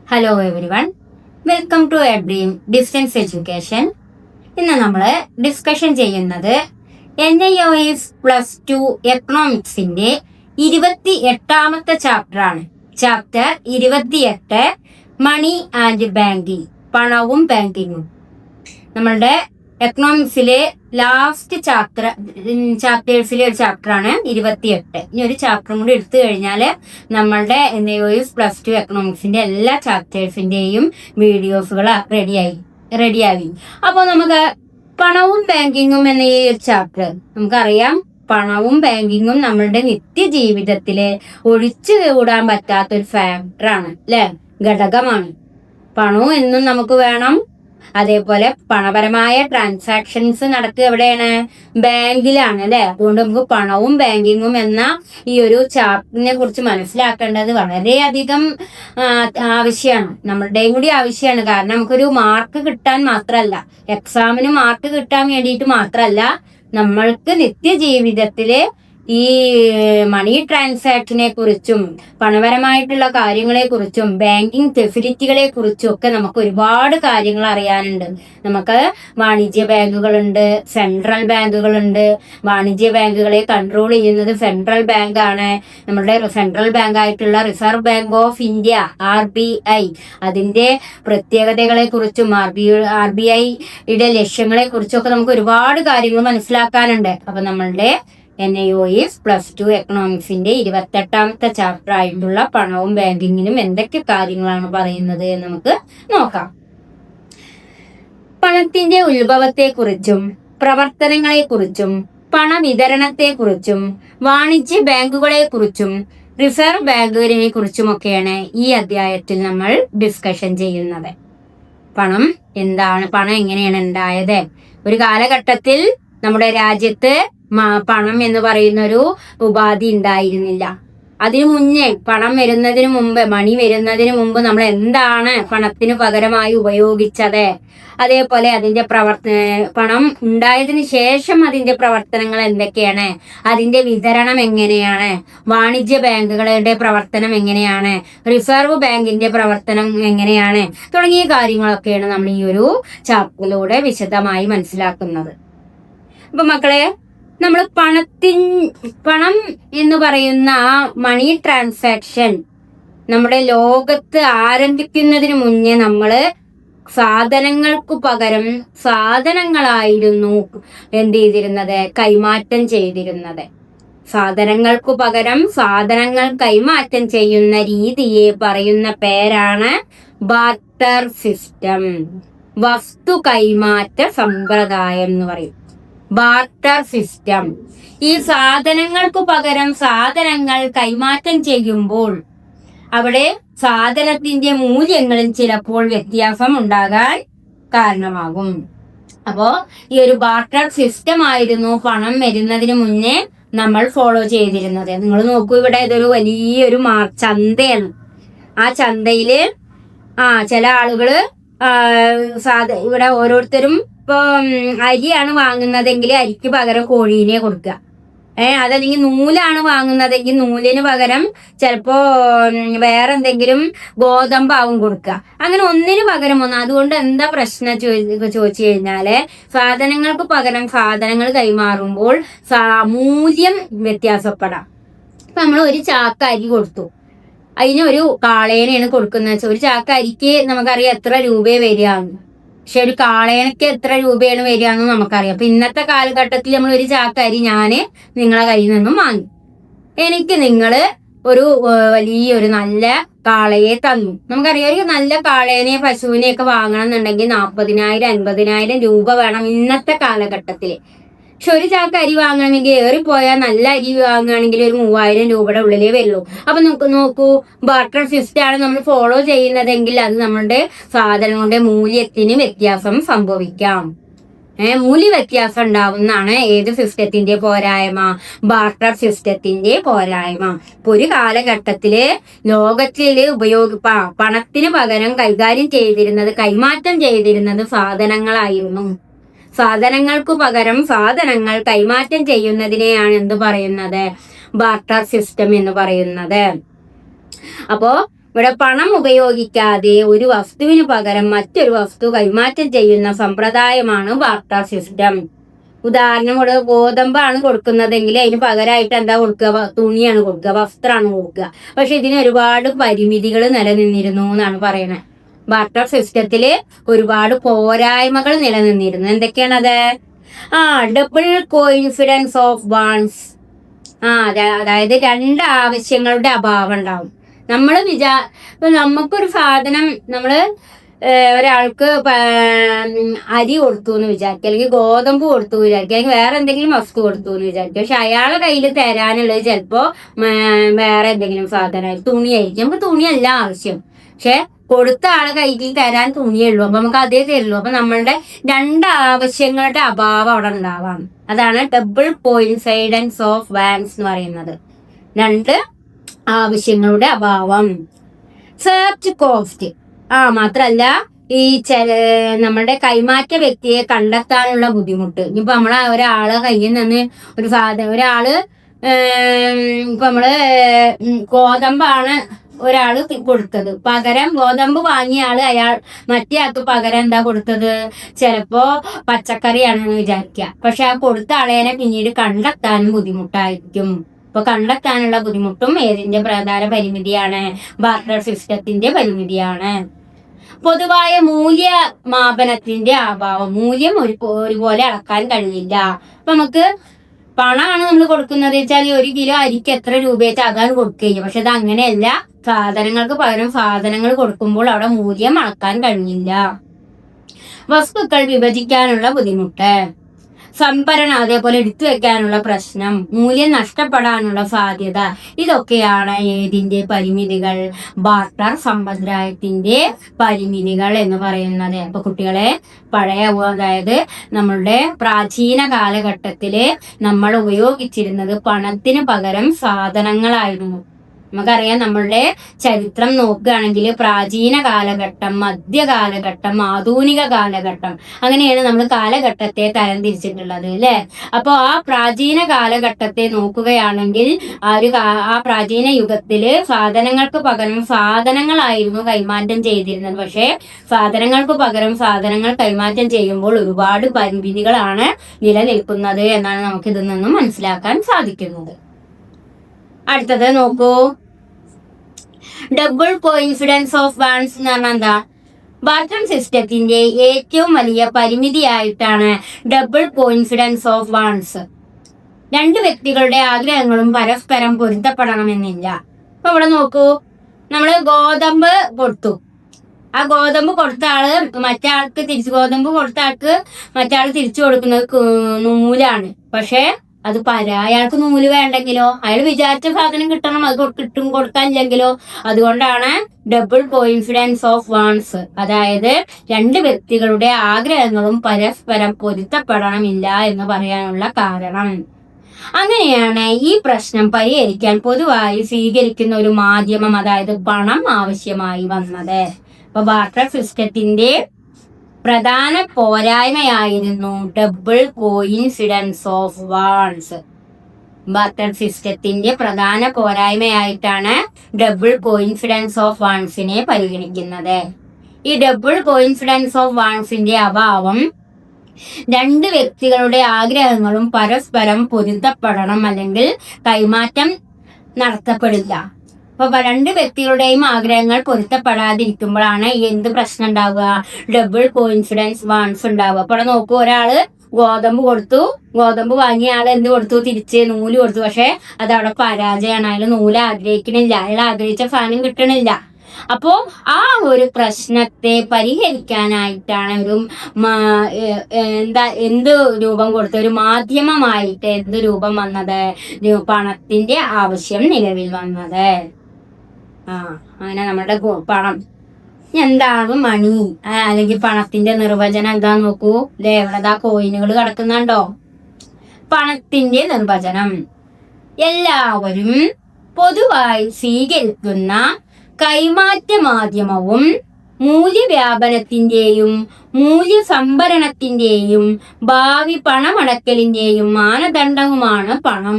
Hello everyone, welcome to a dream distance education. ഇന്ന് നമ്മൾ discussion ചെയ്യുന്നത് NIOS +2 എക്കണോമിക്സിന്റെ 28ാമത്തെ ചാപ്റ്ററാണ്. ചാപ്റ്റർ 28 മണി ആൻഡ് ബാങ്കിങ്, പണവും ബാങ്കിങ്ങും. നമ്മളുടെ എക്കണോമിക്സിലെ ലാസ്റ്റ് ചാപ്റ്റേഴ്സിലെ ഒരു ചാപ്റ്ററാണ് 28. ഇനി ഒരു ചാപ്റ്ററും കൂടി എടുത്തു കഴിഞ്ഞാൽ നമ്മളുടെ NIOS +2 എക്കണോമിക്സിന്റെ എല്ലാ ചാപ്റ്റേഴ്സിന്റെയും വീഡിയോസുകൾ റെഡിയായി. അപ്പോൾ നമുക്ക് പണവും ബാങ്കിങ്ങും എന്ന ഈ ഒരു ചാപ്റ്റർ നമുക്കറിയാം. പണവും ബാങ്കിങ്ങും നമ്മളുടെ നിത്യജീവിതത്തിലെ ഒഴിച്ചുകൂടാൻ പറ്റാത്തൊരു ഫാക്ടറാണ്, അല്ലെ? ഘടകമാണ്. പണവും എന്നും നമുക്ക് വേണം. അതേപോലെ പണപരമായ ട്രാൻസാക്ഷൻസ് നടക്കുക എവിടെയാണ്? ബാങ്കിലാണ്, അല്ലെ? അതുകൊണ്ട് നമുക്ക് പണവും ബാങ്കിങ്ങും എന്ന ഈ ഒരു ചാപ്റ്ററിനെ കുറിച്ച് മനസ്സിലാക്കേണ്ടത് വളരെയധികം ആവശ്യമാണ്, നമ്മളുടെയും കൂടി ആവശ്യമാണ്. കാരണം നമുക്കൊരു മാർക്ക് കിട്ടാൻ മാത്രമല്ല, എക്സാമിന് മാർക്ക് കിട്ടാൻ വേണ്ടിയിട്ട് മാത്രമല്ല, നമ്മൾക്ക് നിത്യജീവിതത്തിലെ ഈ മണി ട്രാൻസാക്ഷനെ കുറിച്ചും പണപരമായിട്ടുള്ള കാര്യങ്ങളെ കുറിച്ചും ബാങ്കിങ് ഫെസിലിറ്റികളെ കുറിച്ചും ഒക്കെ നമുക്ക് ഒരുപാട് കാര്യങ്ങൾ അറിയാനുണ്ട്. നമുക്ക് വാണിജ്യ ബാങ്കുകളുണ്ട്, സെൻട്രൽ ബാങ്കുകളുണ്ട്. വാണിജ്യ ബാങ്കുകളെ കൺട്രോൾ ചെയ്യുന്നത് സെൻട്രൽ ബാങ്ക് ആണ്. നമ്മുടെ സെൻട്രൽ ബാങ്ക് ആയിട്ടുള്ള reserve bank of India RBI, അതിന്റെ പ്രത്യേകതകളെ കുറിച്ചും RBIയുടെ ലക്ഷ്യങ്ങളെ കുറിച്ചൊക്കെ നമുക്ക് ഒരുപാട് കാര്യങ്ങൾ മനസ്സിലാക്കാനുണ്ട്. അപ്പൊ നമ്മളുടെ NIOS +2 എക്കണോമിക്സിന്റെ 28ാമത്തെ ചാപ്റ്റർ ആയിട്ടുള്ള പണവും ബാങ്കിങ്ങിനും എന്തൊക്കെ കാര്യങ്ങളാണ് പറയുന്നത് എന്ന് നമുക്ക് നോക്കാം. പണത്തിന്റെ ഉത്ഭവത്തെക്കുറിച്ചും പ്രവർത്തനങ്ങളെക്കുറിച്ചും പണവിതരണത്തെക്കുറിച്ചും വാണിജ്യ ബാങ്കുകളെ കുറിച്ചും റിസർവ് ബാങ്കിനെ കുറിച്ചുമൊക്കെയാണ് ഈ അധ്യായത്തിൽ നമ്മൾ ഡിസ്കഷൻ ചെയ്യുന്നത്. പണം എന്താണ്? പണം എങ്ങനെയാണ് ഉണ്ടായത്? ഒരു കാലഘട്ടത്തിൽ നമ്മുടെ രാജ്യത്ത് പണം എന്ന് പറയുന്ന ഒരു ഉപാധി ഉണ്ടായിരുന്നില്ല. അതിനു മുന്നേ, പണം വരുന്നതിന് മുമ്പ്, മണി വരുന്നതിന് മുമ്പ് നമ്മൾ എന്താണ് പണത്തിന് പകരമായി ഉപയോഗിച്ചത്? അതേപോലെ അതിന്റെ പണം ഉണ്ടായതിനു ശേഷം അതിന്റെ പ്രവർത്തനങ്ങൾ എന്തൊക്കെയാണ്? അതിന്റെ വിതരണം എങ്ങനെയാണ്? വാണിജ്യ ബാങ്കുകളുടെ പ്രവർത്തനം എങ്ങനെയാണ്? റിസർവ് ബാങ്കിന്റെ പ്രവർത്തനം എങ്ങനെയാണ്? തുടങ്ങിയ കാര്യങ്ങളൊക്കെയാണ് നമ്മൾ ഈ ഒരു ചാപ്റ്ററിലൂടെ വിശദമായി മനസ്സിലാക്കുന്നത്. അപ്പൊ മക്കളെ, നമ്മൾ പണം എന്ന് പറയുന്ന ആ മണി ട്രാൻസാക്ഷൻ നമ്മുടെ ലോകത്ത് ആരംഭിക്കുന്നതിന് മുന്നേ നമ്മള് സാധനങ്ങൾക്കു പകരം സാധനങ്ങളായിരുന്നു എന്ത് ചെയ്തിരുന്നത്? കൈമാറ്റം ചെയ്തിരുന്നത്. സാധനങ്ങൾക്കു പകരം സാധനങ്ങൾ കൈമാറ്റം ചെയ്യുന്ന രീതിയെ പറയുന്ന പേരാണ് ബാർട്ടർ സിസ്റ്റം. വസ്തു കൈമാറ്റ സമ്പ്രദായം എന്ന് പറയും, ബാർട്ടർ സിസ്റ്റം. ഈ സാധനങ്ങൾക്ക് പകരം സാധനങ്ങൾ കൈമാറ്റം ചെയ്യുമ്പോൾ അവിടെ സാധനത്തിന്റെ മൂല്യങ്ങളിൽ ചിലപ്പോൾ വ്യത്യാസം ഉണ്ടാകാൻ കാരണമാകും. അപ്പോ ഈ ഒരു ബാർട്ടർ സിസ്റ്റം ആയിരുന്നു പണം വരുന്നതിന് മുന്നേ നമ്മൾ ഫോളോ ചെയ്തിരുന്നത്. നിങ്ങൾ നോക്കൂ, ഇവിടെ ഇതൊരു വലിയൊരു ചന്തയാണ്. ആ ചന്തയില് ചില ആളുകള് ഇവിടെ ഓരോരുത്തരും ഇപ്പൊ അരിയാണ് വാങ്ങുന്നതെങ്കിൽ അരിക്ക് പകരം കോഴീനെ കൊടുക്കുക. അതല്ലെങ്കിൽ നൂലാണ് വാങ്ങുന്നതെങ്കിൽ നൂലിന് പകരം ചിലപ്പോ വേറെ എന്തെങ്കിലും ഗോതമ്പാവും കൊടുക്കുക. അങ്ങനെ ഒന്നിന് പകരം ഒന്ന്. അതുകൊണ്ട് എന്താ പ്രശ്നം ചോദിച്ചു കഴിഞ്ഞാല്, സാധനങ്ങൾക്ക് പകരം സാധനങ്ങൾ കൈമാറുമ്പോൾ മൂല്യം വ്യത്യാസപ്പെടാം. ഇപ്പൊ നമ്മൾ ഒരു ചാക്ക അരി കൊടുത്തു, അതിന് ഒരു കാളേനെയാണ് കൊടുക്കുന്നത്. ഒരു ചാക്ക അരിക്ക് നമുക്കറിയാം എത്ര രൂപയെ വരികയാണ്, പക്ഷെ ഒരു കാളേനക്ക് എത്ര രൂപയാണ് വരികയെന്ന് നമുക്കറിയാം. അപ്പൊ ഇന്നത്തെ കാലഘട്ടത്തിൽ നമ്മൾ ഒരു ചാക്ക അരി ഞാന് നിങ്ങളെ കയ്യിൽ നിന്നും വാങ്ങി, എനിക്ക് നിങ്ങള് ഒരു വലിയൊരു നല്ല കാളയെ തന്നു. നമുക്കറിയാം ഒരു നല്ല കാളേനെ പശുവിനെയൊക്കെ വാങ്ങണം എന്നുണ്ടെങ്കിൽ 40,000 50,000 രൂപ വേണം ഇന്നത്തെ കാലഘട്ടത്തില്. പക്ഷെ ഒരു ചാക്ക അരി വാങ്ങണമെങ്കിൽ ഏറിപ്പോയാൽ നല്ല അരി വാങ്ങുകയാണെങ്കിൽ ഒരു 3,000 രൂപയുടെ ഉള്ളിലേ വരുള്ളൂ. അപ്പൊ നോക്കൂ, ബാർട്ടർ സിസ്റ്റം ആണ് നമ്മൾ ഫോളോ ചെയ്യുന്നതെങ്കിൽ അത് നമ്മളുടെ സാധനങ്ങളുടെ മൂല്യത്തിന് വ്യത്യാസം സംഭവിക്കാം. മൂല്യ വ്യത്യാസം ഉണ്ടാവുന്നതാണ് ഏത് സിസ്റ്റത്തിന്റെ പോരായ്മ? ബാർട്ടർ സിസ്റ്റത്തിന്റെ പോരായ്മ. ഇപ്പൊ ഒരു കാലഘട്ടത്തില് ലോകത്തില് പണത്തിന് പകരം കൈമാറ്റം ചെയ്തിരുന്നത് സാധനങ്ങളായിരുന്നു. സാധനങ്ങൾക്കു പകരം സാധനങ്ങൾ കൈമാറ്റം ചെയ്യുന്നതിനെയാണ് എന്ത് പറയുന്നത്? ബാർട്ടർ സിസ്റ്റം എന്ന് പറയുന്നത്. അപ്പോ ഇവിടെ പണം ഉപയോഗിക്കാതെ ഒരു വസ്തുവിന് പകരം മറ്റൊരു വസ്തു കൈമാറ്റം ചെയ്യുന്ന സമ്പ്രദായമാണ് ബാർട്ടർ സിസ്റ്റം. ഉദാഹരണം ഇവിടെ ഗോതമ്പാണ് കൊടുക്കുന്നതെങ്കിൽ അതിന് പകരമായിട്ട് എന്താ കൊടുക്കുക? തുണിയാണ് കൊടുക്കുക, വസ്ത്രമാണ് കൊടുക്കുക. പക്ഷെ ഇതിന് ഒരുപാട് പരിമിതികൾ നിലനിന്നിരുന്നു എന്നാണ് പറയുന്നത്. ബാർട്ടർ സിസ്റ്റത്തില് ഒരുപാട് പോരായ്മകൾ നിലനിന്നിരുന്നു. എന്തൊക്കെയാണത്? Double coincidence of wants. അതായത് രണ്ട് ആവശ്യങ്ങളുടെ അഭാവം ഉണ്ടാവും. ഇപ്പൊ നമുക്കൊരു സാധനം ഒരാൾക്ക് അരി കൊടുത്തു എന്ന് വിചാരിക്കുക, അല്ലെങ്കിൽ ഗോതമ്പ് കൊടുത്തു വിചാരിക്കുക, അല്ലെങ്കിൽ വേറെ എന്തെങ്കിലും വസ്തു കൊടുത്തു എന്ന് വിചാരിക്കുക. പക്ഷെ അയാളുടെ കയ്യിൽ തരാനുള്ളത് ചിലപ്പോ വേറെ എന്തെങ്കിലും സാധനം, തുണിയായിരിക്കും. നമുക്ക് തുണിയല്ല ആവശ്യം, പക്ഷെ കൊടുത്ത ആളെ കയ്യിൽ തരാൻ തുണിയുള്ളൂ. അപ്പൊ നമുക്ക് അതേ തരുള്ളൂ. അപ്പൊ നമ്മളുടെ രണ്ട് ആവശ്യങ്ങളുടെ അഭാവം അവിടെ ഉണ്ടാവാം. അതാണ് ഡബിൾ കോയിൻസൈഡൻസ് ഓഫ് വാൻസ് എന്ന് പറയുന്നത്. രണ്ട് ആവശ്യങ്ങളുടെ അഭാവം. Search cost. മാത്രല്ല ഈ നമ്മളുടെ കൈമാറ്റ വ്യക്തിയെ കണ്ടെത്താനുള്ള ബുദ്ധിമുട്ട്. ഇനിയിപ്പോ ഒരാളെ കയ്യിൽ നിന്ന് ഒരു ഒരാള് ഇപ്പൊ ഗോതമ്പാണ് ഒരാള് കൊടുത്തത്, പകരം ഗോതമ്പ് വാങ്ങിയ ആള് മറ്റേ ആൾക്ക് പകരം എന്താ കൊടുത്തത്? ചിലപ്പോ പച്ചക്കറിയാണെന്ന് വിചാരിക്കുക. പക്ഷെ ആ കൊടുത്ത ആളേനെ പിന്നീട് കണ്ടെത്താനും ബുദ്ധിമുട്ടായിരിക്കും. ഇപ്പൊ കണ്ടെത്താനുള്ള ബുദ്ധിമുട്ടും ഏതിന്റെ പ്രധാന പരിമിതിയാണ്? ബാർട്ടർ സിസ്റ്റത്തിന്റെ പരിമിതിയാണ്. പൊതുവായ മൂല്യമാപനത്തിന്റെ അഭാവം. മൂല്യം ഒരുപോലെ അളക്കാൻ കഴിയില്ല. അപ്പൊ നമുക്ക് പണമാണ് നമ്മൾ കൊടുക്കുന്നത് വെച്ചാൽ 1 കിലോ അരിക്ക് എത്ര രൂപ വെച്ചാൽ അതാണ് കൊടുക്കുകയില്ല. പക്ഷെ അത് അങ്ങനെയല്ല. സാധനങ്ങൾക്ക് പകരം സാധനങ്ങൾ കൊടുക്കുമ്പോൾ അവിടെ മൂല്യം അളക്കാൻ കഴിയില്ല. വസ്തുക്കൾ വിഭജിക്കാനുള്ള ബുദ്ധിമുട്ട്, സംഭരണം, അതേപോലെ എടുത്തു വെക്കാനുള്ള പ്രശ്നം, മൂല്യം നഷ്ടപ്പെടാനുള്ള സാധ്യത, ഇതൊക്കെയാണ് ഏതിന്റെ പരിമിതികൾ? ബാർട്ടർ സമ്പ്രദായത്തിന്റെ പരിമിതികൾ എന്ന് പറയുന്നത്. അപ്പൊ കുട്ടികളെ, അതായത് നമ്മളുടെ പ്രാചീന കാലഘട്ടത്തില് നമ്മൾ ഉപയോഗിച്ചിരുന്നത് പണത്തിന് പകരം സാധനങ്ങളായിരുന്നു. നമുക്കറിയാം, നമ്മളുടെ ചരിത്രം നോക്കുകയാണെങ്കിൽ പ്രാചീന കാലഘട്ടം, മധ്യകാലഘട്ടം, ആധുനിക കാലഘട്ടം, അങ്ങനെയാണ് നമ്മൾ കാലഘട്ടത്തെ തരംതിരിച്ചിട്ടുള്ളത് അല്ലെ. അപ്പോൾ ആ പ്രാചീന കാലഘട്ടത്തെ നോക്കുകയാണെങ്കിൽ ആ പ്രാചീന യുഗത്തില് സാധനങ്ങൾക്ക് പകരം സാധനങ്ങളായിരുന്നു കൈമാറ്റം ചെയ്തിരുന്നത്. പക്ഷെ സാധനങ്ങൾക്ക് പകരം സാധനങ്ങൾ കൈമാറ്റം ചെയ്യുമ്പോൾ ഒരുപാട് പരിമിതികളാണ് നിലനിൽക്കുന്നത് എന്നാണ് നമുക്ക് ഇതിൽ നിന്നും മനസ്സിലാക്കാൻ സാധിക്കുന്നത്. അടുത്തത് നോക്കൂ. ഡബിൾ കോയിൻസിഡൻസ് ഓഫ് വാൻസ് എന്ന് പറഞ്ഞാൽ എന്താ? ബാർട്ടർ സിസ്റ്റത്തിന്റെ ഏറ്റവും വലിയ പരിമിതിയായിട്ടാണ് ഡബിൾ കോയിൻസിഡൻസ് ഓഫ് വാൻസ്. രണ്ട് വ്യക്തികളുടെ ആഗ്രഹങ്ങളും പരസ്പരം പൊരുത്തപ്പെടണമെന്നില്ല. അപ്പൊ ഇവിടെ നോക്കൂ, നമ്മള് ഗോതമ്പ് കൊടുത്തു. ആ ഗോതമ്പ് കൊടുത്ത ആള് മറ്റാൾക്ക് ഗോതമ്പ് കൊടുത്ത ആൾക്ക് മറ്റാൾ തിരിച്ചു കൊടുക്കുന്നത് നൂലാണ്. പക്ഷെ അത് അയാൾക്ക് നൂല് വേണ്ടെങ്കിലോ, അയാൾ വിചാരിച്ച സാധനം കിട്ടണം, അത് കൊടുക്കാനില്ലെങ്കിലോ. അതുകൊണ്ടാണ് ഡബിൾ കോയിൻസിഡൻസ് ഓഫ് വാൺസ്, അതായത് രണ്ട് വ്യക്തികളുടെ ആഗ്രഹങ്ങളും പരസ്പരം പൊരുത്തപ്പെടണമില്ല എന്ന് പറയാനുള്ള കാരണം. അങ്ങനെയാണ് ഈ പ്രശ്നം പരിഹരിക്കാൻ പൊതുവായി സ്വീകരിക്കുന്ന ഒരു മാധ്യമം, അതായത് പണം, ആവശ്യമായി വന്നത്. അപ്പൊ ബാർട്ടർ സിസ്റ്റത്തിന്റെ പ്രധാന പോരായ്മയായിരുന്നു double coincidence of wants. Barter സിസ്റ്റത്തിന്റെ പ്രധാന പോരായ്മയായിട്ടാണ് ഡബിൾ കോയിൻസിഡൻസ് ഓഫ് വാൺസിനെ പരിഗണിക്കുന്നത്. ഈ ഡബിൾ കോയിൻസിഡൻസ് ഓഫ് വാൺസിന്റെ അഭാവം രണ്ട് വ്യക്തികളുടെ ആഗ്രഹങ്ങളും പരസ്പരം പൊരുത്തപ്പെടണം, അല്ലെങ്കിൽ കൈമാറ്റം നടത്തപ്പെടില്ല. അപ്പൊ രണ്ട് വ്യക്തികളുടെയും ആഗ്രഹങ്ങൾ പൊരുത്തപ്പെടാതിരിക്കുമ്പോഴാണ് എന്ത് പ്രശ്നം ഉണ്ടാവുക? ഡബിൾ കോയിൻസിഡൻസ് വാൺസ് ഉണ്ടാവുക. അപ്പോൾ നോക്കൂ, ഒരാള് ഗോതമ്പ് കൊടുത്തു, ഗോതമ്പ് വാങ്ങിയ ആൾ എന്ത് കൊടുത്തു? തിരിച്ച് നൂല് കൊടുത്തു. പക്ഷെ അതവിടെ പരാജയമാണ്. അയാൾ നൂല് ആഗ്രഹിക്കണില്ല, അയാൾ ആഗ്രഹിച്ച സാധനം കിട്ടണില്ല. അപ്പോ ആ ഒരു പ്രശ്നത്തെ പരിഹരിക്കാനായിട്ടാണ് എന്ത് രൂപം കൊടുത്ത ഒരു മാധ്യമമായിട്ട് എന്ത് രൂപം വന്നത്? പണത്തിന്റെ ആവശ്യം നിലവിൽ വന്നത്. അങ്ങനെ നമ്മുടെ പണം എന്താണ്? മണി, അല്ലെങ്കിൽ പണത്തിന്റെ നിർവചനം എന്താ നോക്കൂ. എവിടെതാ കോയിനുകൾ കിടക്കുന്നുണ്ടോ? പണത്തിന്റെ നിർവചനം: എല്ലാവരും പൊതുവായി സ്വീകരിക്കുന്ന കൈമാറ്റ മാധ്യമവും മൂല്യവ്യാപനത്തിന്റെയും മൂല്യസംഭരണത്തിന്റെയും ഭാവി പണമടക്കലിന്റെയും മാനദണ്ഡവുമാണ് പണം.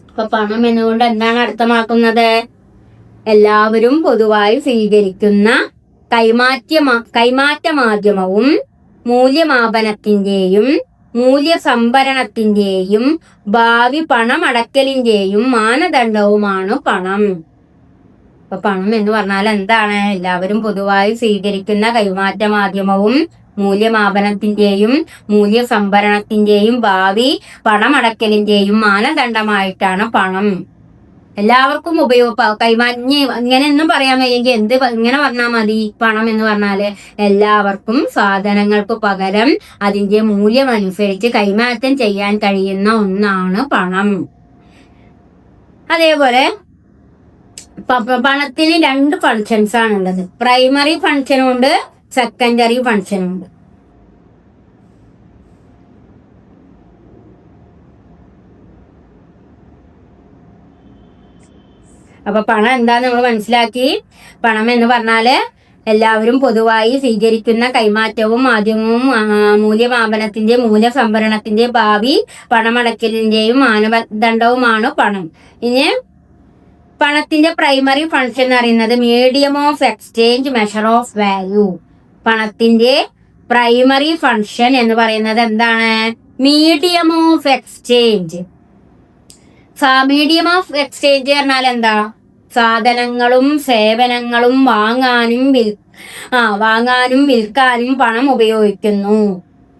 അപ്പൊ പണം എന്നുകൊണ്ട് എന്താണ് അർത്ഥമാക്കുന്നത്? എല്ലാവരും പൊതുവായി സ്വീകരിക്കുന്ന കൈമാറ്റ മാധ്യമവും മൂല്യമാപനത്തിന്റെയും മൂല്യസംഭരണത്തിന്റെയും ഭാവി പണമടക്കലിന്റെയും മാനദണ്ഡവുമാണ് പണം. അപ്പൊ പണം എന്ന് പറഞ്ഞാൽ എന്താണ്? എല്ലാവരും പൊതുവായി സ്വീകരിക്കുന്ന കൈമാറ്റ മാധ്യമവും മൂല്യമാപനത്തിന്റെയും മൂല്യസംഭരണത്തിന്റെയും ഭാവി പണമടക്കലിന്റെയും മാനദണ്ഡമായിട്ടാണ് പണം. എല്ലാവർക്കും ഇങ്ങനെയൊന്നും പറയാൻ വയ്യെങ്കിൽ ഇങ്ങനെ പറഞ്ഞാൽ മതി. പണം എന്ന് പറഞ്ഞാല് എല്ലാവർക്കും സാധനങ്ങൾക്ക് പകരം അതിന്റെ മൂല്യം അനുസരിച്ച് കൈമാറ്റം ചെയ്യാൻ കഴിയുന്ന ഒന്നാണ് പണം. അതേപോലെ പണത്തിന് 2 ഫങ്ഷൻസ് ആണുള്ളത്. പ്രൈമറി ഫങ്ഷനും ഉണ്ട്, സെക്കൻഡറി ഫങ്ഷനും ഉണ്ട്. അപ്പൊ പണം എന്താന്ന് നമ്മൾ മനസ്സിലാക്കി. പണം എന്ന് പറഞ്ഞാല് എല്ലാവരും പൊതുവായി സ്വീകരിക്കുന്ന കൈമാറ്റവും മാധ്യമവും മൂല്യമാപനത്തിന്റെ മൂല്യസംഭരണത്തിന്റെ ഭാവി പണമടക്കലിന്റെയും മാനദണ്ഡവുമാണ് പണം. ഇനി പണത്തിന്റെ പ്രൈമറി ഫങ്ഷൻ എന്ന് പറയുന്നത് medium of exchange, measure of value. പണത്തിന്റെ പ്രൈമറി ഫങ്ഷൻ എന്ന് പറയുന്നത് എന്താണ്? Medium of exchange. Medium of exchange പറഞ്ഞാൽ എന്താ? സാധനങ്ങളും സേവനങ്ങളും വാങ്ങാനും വിൽക്കാനും പണം ഉപയോഗിക്കുന്നു.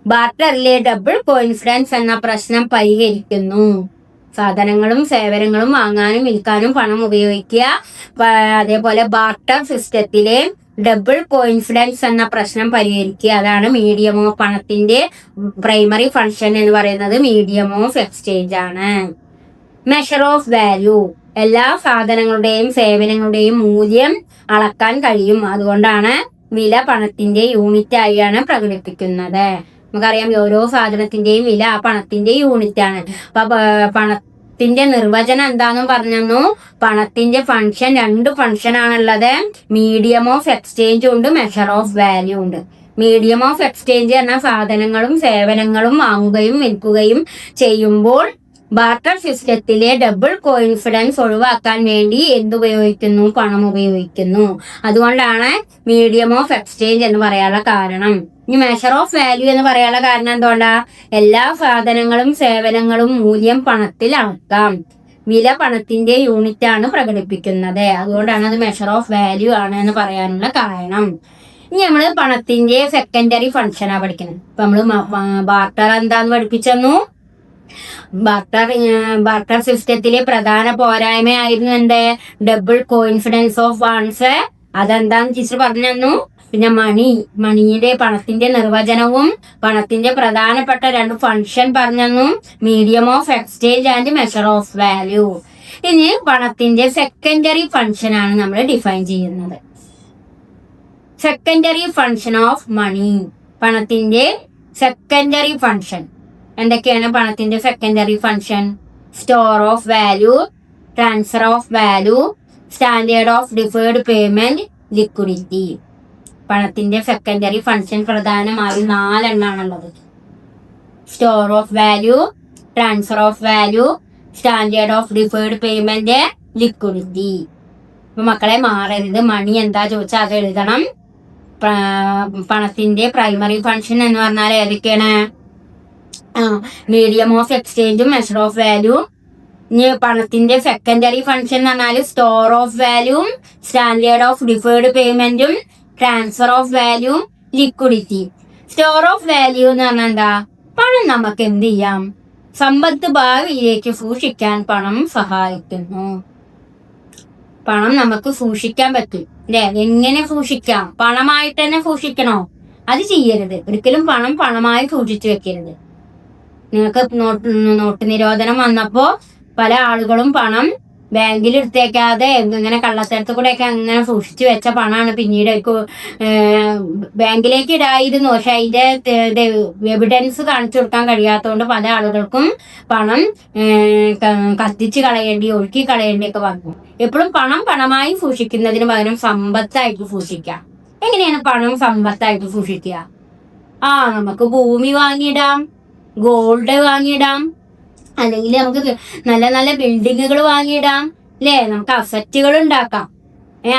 ബാർട്ടറിലെ ഡബിൾ കോയിൻസിഡൻസ് എന്ന പ്രശ്നം പരിഹരിക്കുന്നു. സാധനങ്ങളും സേവനങ്ങളും വാങ്ങാനും വിൽക്കാനും പണം ഉപയോഗിക്കുക. അതേപോലെ ബാർട്ടർ സിസ്റ്റത്തിലെ ഡബിൾ കോയിൻസിഡൻസ് എന്ന പ്രശ്നം പരിഹരിക്കുക. അതാണ് മീഡിയം ഓഫ് പണത്തിന്റെ പ്രൈമറി ഫങ്ഷൻ എന്ന് പറയുന്നത്. മീഡിയം ഓഫ് എക്സ്ചേഞ്ച് ആണ്. Measure of value. എല്ലാ സാധനങ്ങളുടെയും സേവനങ്ങളുടെയും മൂല്യം അളക്കാൻ കഴിയും. അതുകൊണ്ടാണ് വില പണത്തിന്റെ യൂണിറ്റ് ആയാണ് പ്രകടിപ്പിക്കുന്നത്. നമുക്കറിയാം ഓരോ സാധനത്തിന്റെയും വില ആ പണത്തിന്റെ യൂണിറ്റ് ആണ്. അപ്പൊ പണത്തിന്റെ നിർവചനം എന്താണെന്നും പറഞ്ഞു. പണത്തിന്റെ ഫങ്ഷൻ 2 ഫങ്ഷൻ ആണുള്ളത്. മീഡിയം ഓഫ് എക്സ്ചേഞ്ച് ഉണ്ട്, മെഷർ ഓഫ് വാല്യൂ ഉണ്ട്. മീഡിയം ഓഫ് എക്സ്ചേഞ്ച് പറഞ്ഞാൽ സാധനങ്ങളും സേവനങ്ങളും വാങ്ങുകയും വിൽക്കുകയും ചെയ്യുമ്പോൾ ബാർട്ടർ സിസ്റ്റത്തിലെ ഡബിൾ കോയിൻസിഡൻസ് ഒഴിവാക്കാൻ വേണ്ടി എന്തുപയോഗിക്കുന്നു? പണം ഉപയോഗിക്കുന്നു. അതുകൊണ്ടാണ് മീഡിയം ഓഫ് എക്സ്ചേഞ്ച് എന്ന് പറയാനുള്ള കാരണം. ഇനി മെഷർ ഓഫ് വാല്യൂ എന്ന് പറയാനുള്ള കാരണം എന്തുകൊണ്ടാ? എല്ലാ സാധനങ്ങളും സേവനങ്ങളും മൂല്യം പണത്തിൽ അളക്കാം. വില പണത്തിന്റെ യൂണിറ്റ് ആണ് പ്രകടിപ്പിക്കുന്നത്. അതുകൊണ്ടാണ് അത് മെഷർ ഓഫ് വാല്യൂ ആണ് എന്ന് പറയാനുള്ള കാരണം. ഇനി നമ്മള് പണത്തിന്റെ സെക്കൻഡറി ഫങ്ഷനാ പഠിക്കുന്നത്. ഇപ്പൊ നമ്മള് ബാർട്ടർ എന്താന്ന് പഠിപ്പിച്ചു. ബാർട്ടർ സിസ്റ്റത്തിലെ പ്രധാന പോരായ്മയായിരുന്നു എന്ത്? Double coincidence of funds. അതെന്താന്ന് ടീച്ചർ പറഞ്ഞു തന്നു. പിന്നെ മണിയുടെ പണത്തിന്റെ നിർവചനവും പണത്തിന്റെ പ്രധാനപ്പെട്ട 2 ഫങ്ഷൻ പറഞ്ഞു തന്നു. Medium of exchange and measure of value. ഇനി പണത്തിന്റെ സെക്കൻഡറി ഫങ്ഷൻ ആണ് നമ്മൾ ഡിഫൈൻ ചെയ്യുന്നത്. Secondary function of money. പണത്തിന്റെ സെക്കൻഡറി ഫങ്ഷൻ എന്തൊക്കെയാണ്? പണത്തിന്റെ secondary function store of value, transfer of value, standard of deferred payment, liquidity. പണത്തിന്റെ സെക്കൻഡറി ഫങ്ഷൻ പ്രധാനമായും 4 എണ്ണാണുള്ളത്. Store of value, transfer of value, standard of deferred payment, liquidity. അപ്പൊ മക്കളെ മാറരുത്. മണി എന്താ ചോദിച്ചാൽ അത് എഴുതണം. പണത്തിന്റെ പ്രൈമറി ഫങ്ഷൻ എന്ന് പറഞ്ഞാൽ ഏതൊക്കെയാണ്? മീഡിയം ഓഫ് എക്സ്ചേഞ്ചും മെഷർ ഓഫ് വാല്യൂ. ഇനി പണത്തിന്റെ സെക്കൻഡറി ഫങ്ഷൻ എന്ന് പറഞ്ഞാൽ store of value, standard of deferred പേയ്മെന്റും, transfer of value, liquidity. Store of value എന്ന് പറഞ്ഞാൽ എന്താ? പണം നമുക്ക് എന്ത് ചെയ്യാം? സമ്പത്ത് ഭാവിയിലേക്ക് സൂക്ഷിക്കാൻ പണം സഹായിക്കുന്നു. പണം നമുക്ക് സൂക്ഷിക്കാൻ പറ്റും അല്ലെ? എങ്ങനെ സൂക്ഷിക്കാം? പണമായിട്ട് തന്നെ സൂക്ഷിക്കണോ? അത് ചെയ്യരുത്. ഒരിക്കലും പണമായി സൂക്ഷിച്ചു വെക്കരുത്. നിങ്ങൾക്ക് നോട്ട് നിരോധനം വന്നപ്പോ പല ആളുകളും പണം ബാങ്കിൽ എടുത്തേക്കാതെ ഇങ്ങനെ കള്ളത്തരത്തിൽ കൂടെയൊക്കെ അങ്ങനെ സൂക്ഷിച്ചു വെച്ച പണമാണ് പിന്നീട് ബാങ്കിലേക്ക് ഇടായിരുന്നു. പക്ഷെ അതിന്റെ എവിഡൻസ് കാണിച്ചു കൊടുക്കാൻ കഴിയാത്തതുകൊണ്ട് പല ആളുകൾക്കും പണം കത്തിച്ച് കളയേണ്ടി, ഒഴുക്കി കളയേണ്ടിയൊക്കെ വന്നു. എപ്പോഴും പണമായി സൂക്ഷിക്കുന്നതിന് പകരം സമ്പത്തായിട്ട് സൂക്ഷിക്കാം. എങ്ങനെയാണ് പണം സമ്പത്തായിട്ട് സൂക്ഷിക്കുക? നമുക്ക് ഭൂമി വാങ്ങിയിടാം, ഗോൾഡ് വാങ്ങിയിടാം, അല്ലെങ്കിൽ നമുക്ക് നല്ല നല്ല ബിൽഡിങ്ങുകൾ വാങ്ങിയിടാം അല്ലേ? നമുക്ക് അസറ്റുകൾ ഉണ്ടാക്കാം.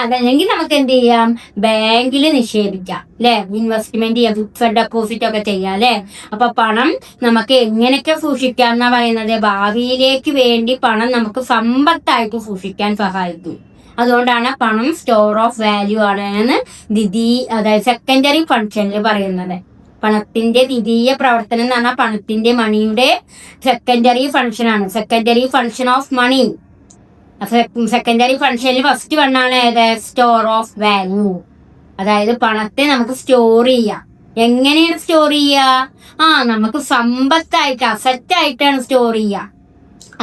അതല്ലെങ്കിൽ നമുക്ക് എന്ത് ചെയ്യാം, ബാങ്കിൽ നിക്ഷേപിക്കാം അല്ലെ, ഇൻവെസ്റ്റ്മെന്റ് ചെയ്യാം, ഫിക്സഡ് ഡെപ്പോസിറ്റ് ഒക്കെ ചെയ്യാം അല്ലെ. അപ്പൊ പണം നമുക്ക് എങ്ങനെയൊക്കെ സൂക്ഷിക്കാം എന്നാ പറയുന്നത്, ഭാവിയിലേക്ക് വേണ്ടി പണം നമുക്ക് സമ്പത്തായിട്ട് സൂക്ഷിക്കാൻ സഹായിക്കും. അതുകൊണ്ടാണ് പണം സ്റ്റോർ ഓഫ് വാല്യൂ ആണ് എന്ന് അതായത് സെക്കൻഡറി ഫംഗ്ഷനിൽ പറയുന്നത്. പണത്തിന്റെ ദ്വിതീയ പ്രവർത്തനം എന്ന് പറഞ്ഞാൽ പണത്തിന്റെ മണിയുടെ സെക്കൻഡറി ഫംഗ്ഷൻ ആണ്, secondary function of money. Secondary ഫംഗ്ഷനിൽ ഫസ്റ്റ് വണ്ണാണ് ഏത്, സ്റ്റോർ ഓഫ് വാല്യൂ. അതായത് പണത്തെ നമുക്ക് സ്റ്റോർ ചെയ്യാം. എങ്ങനെയാണ് സ്റ്റോർ ചെയ്യുക? നമുക്ക് സമ്പത്തായിട്ട്, അസറ്റായിട്ടാണ് സ്റ്റോർ ചെയ്യുക.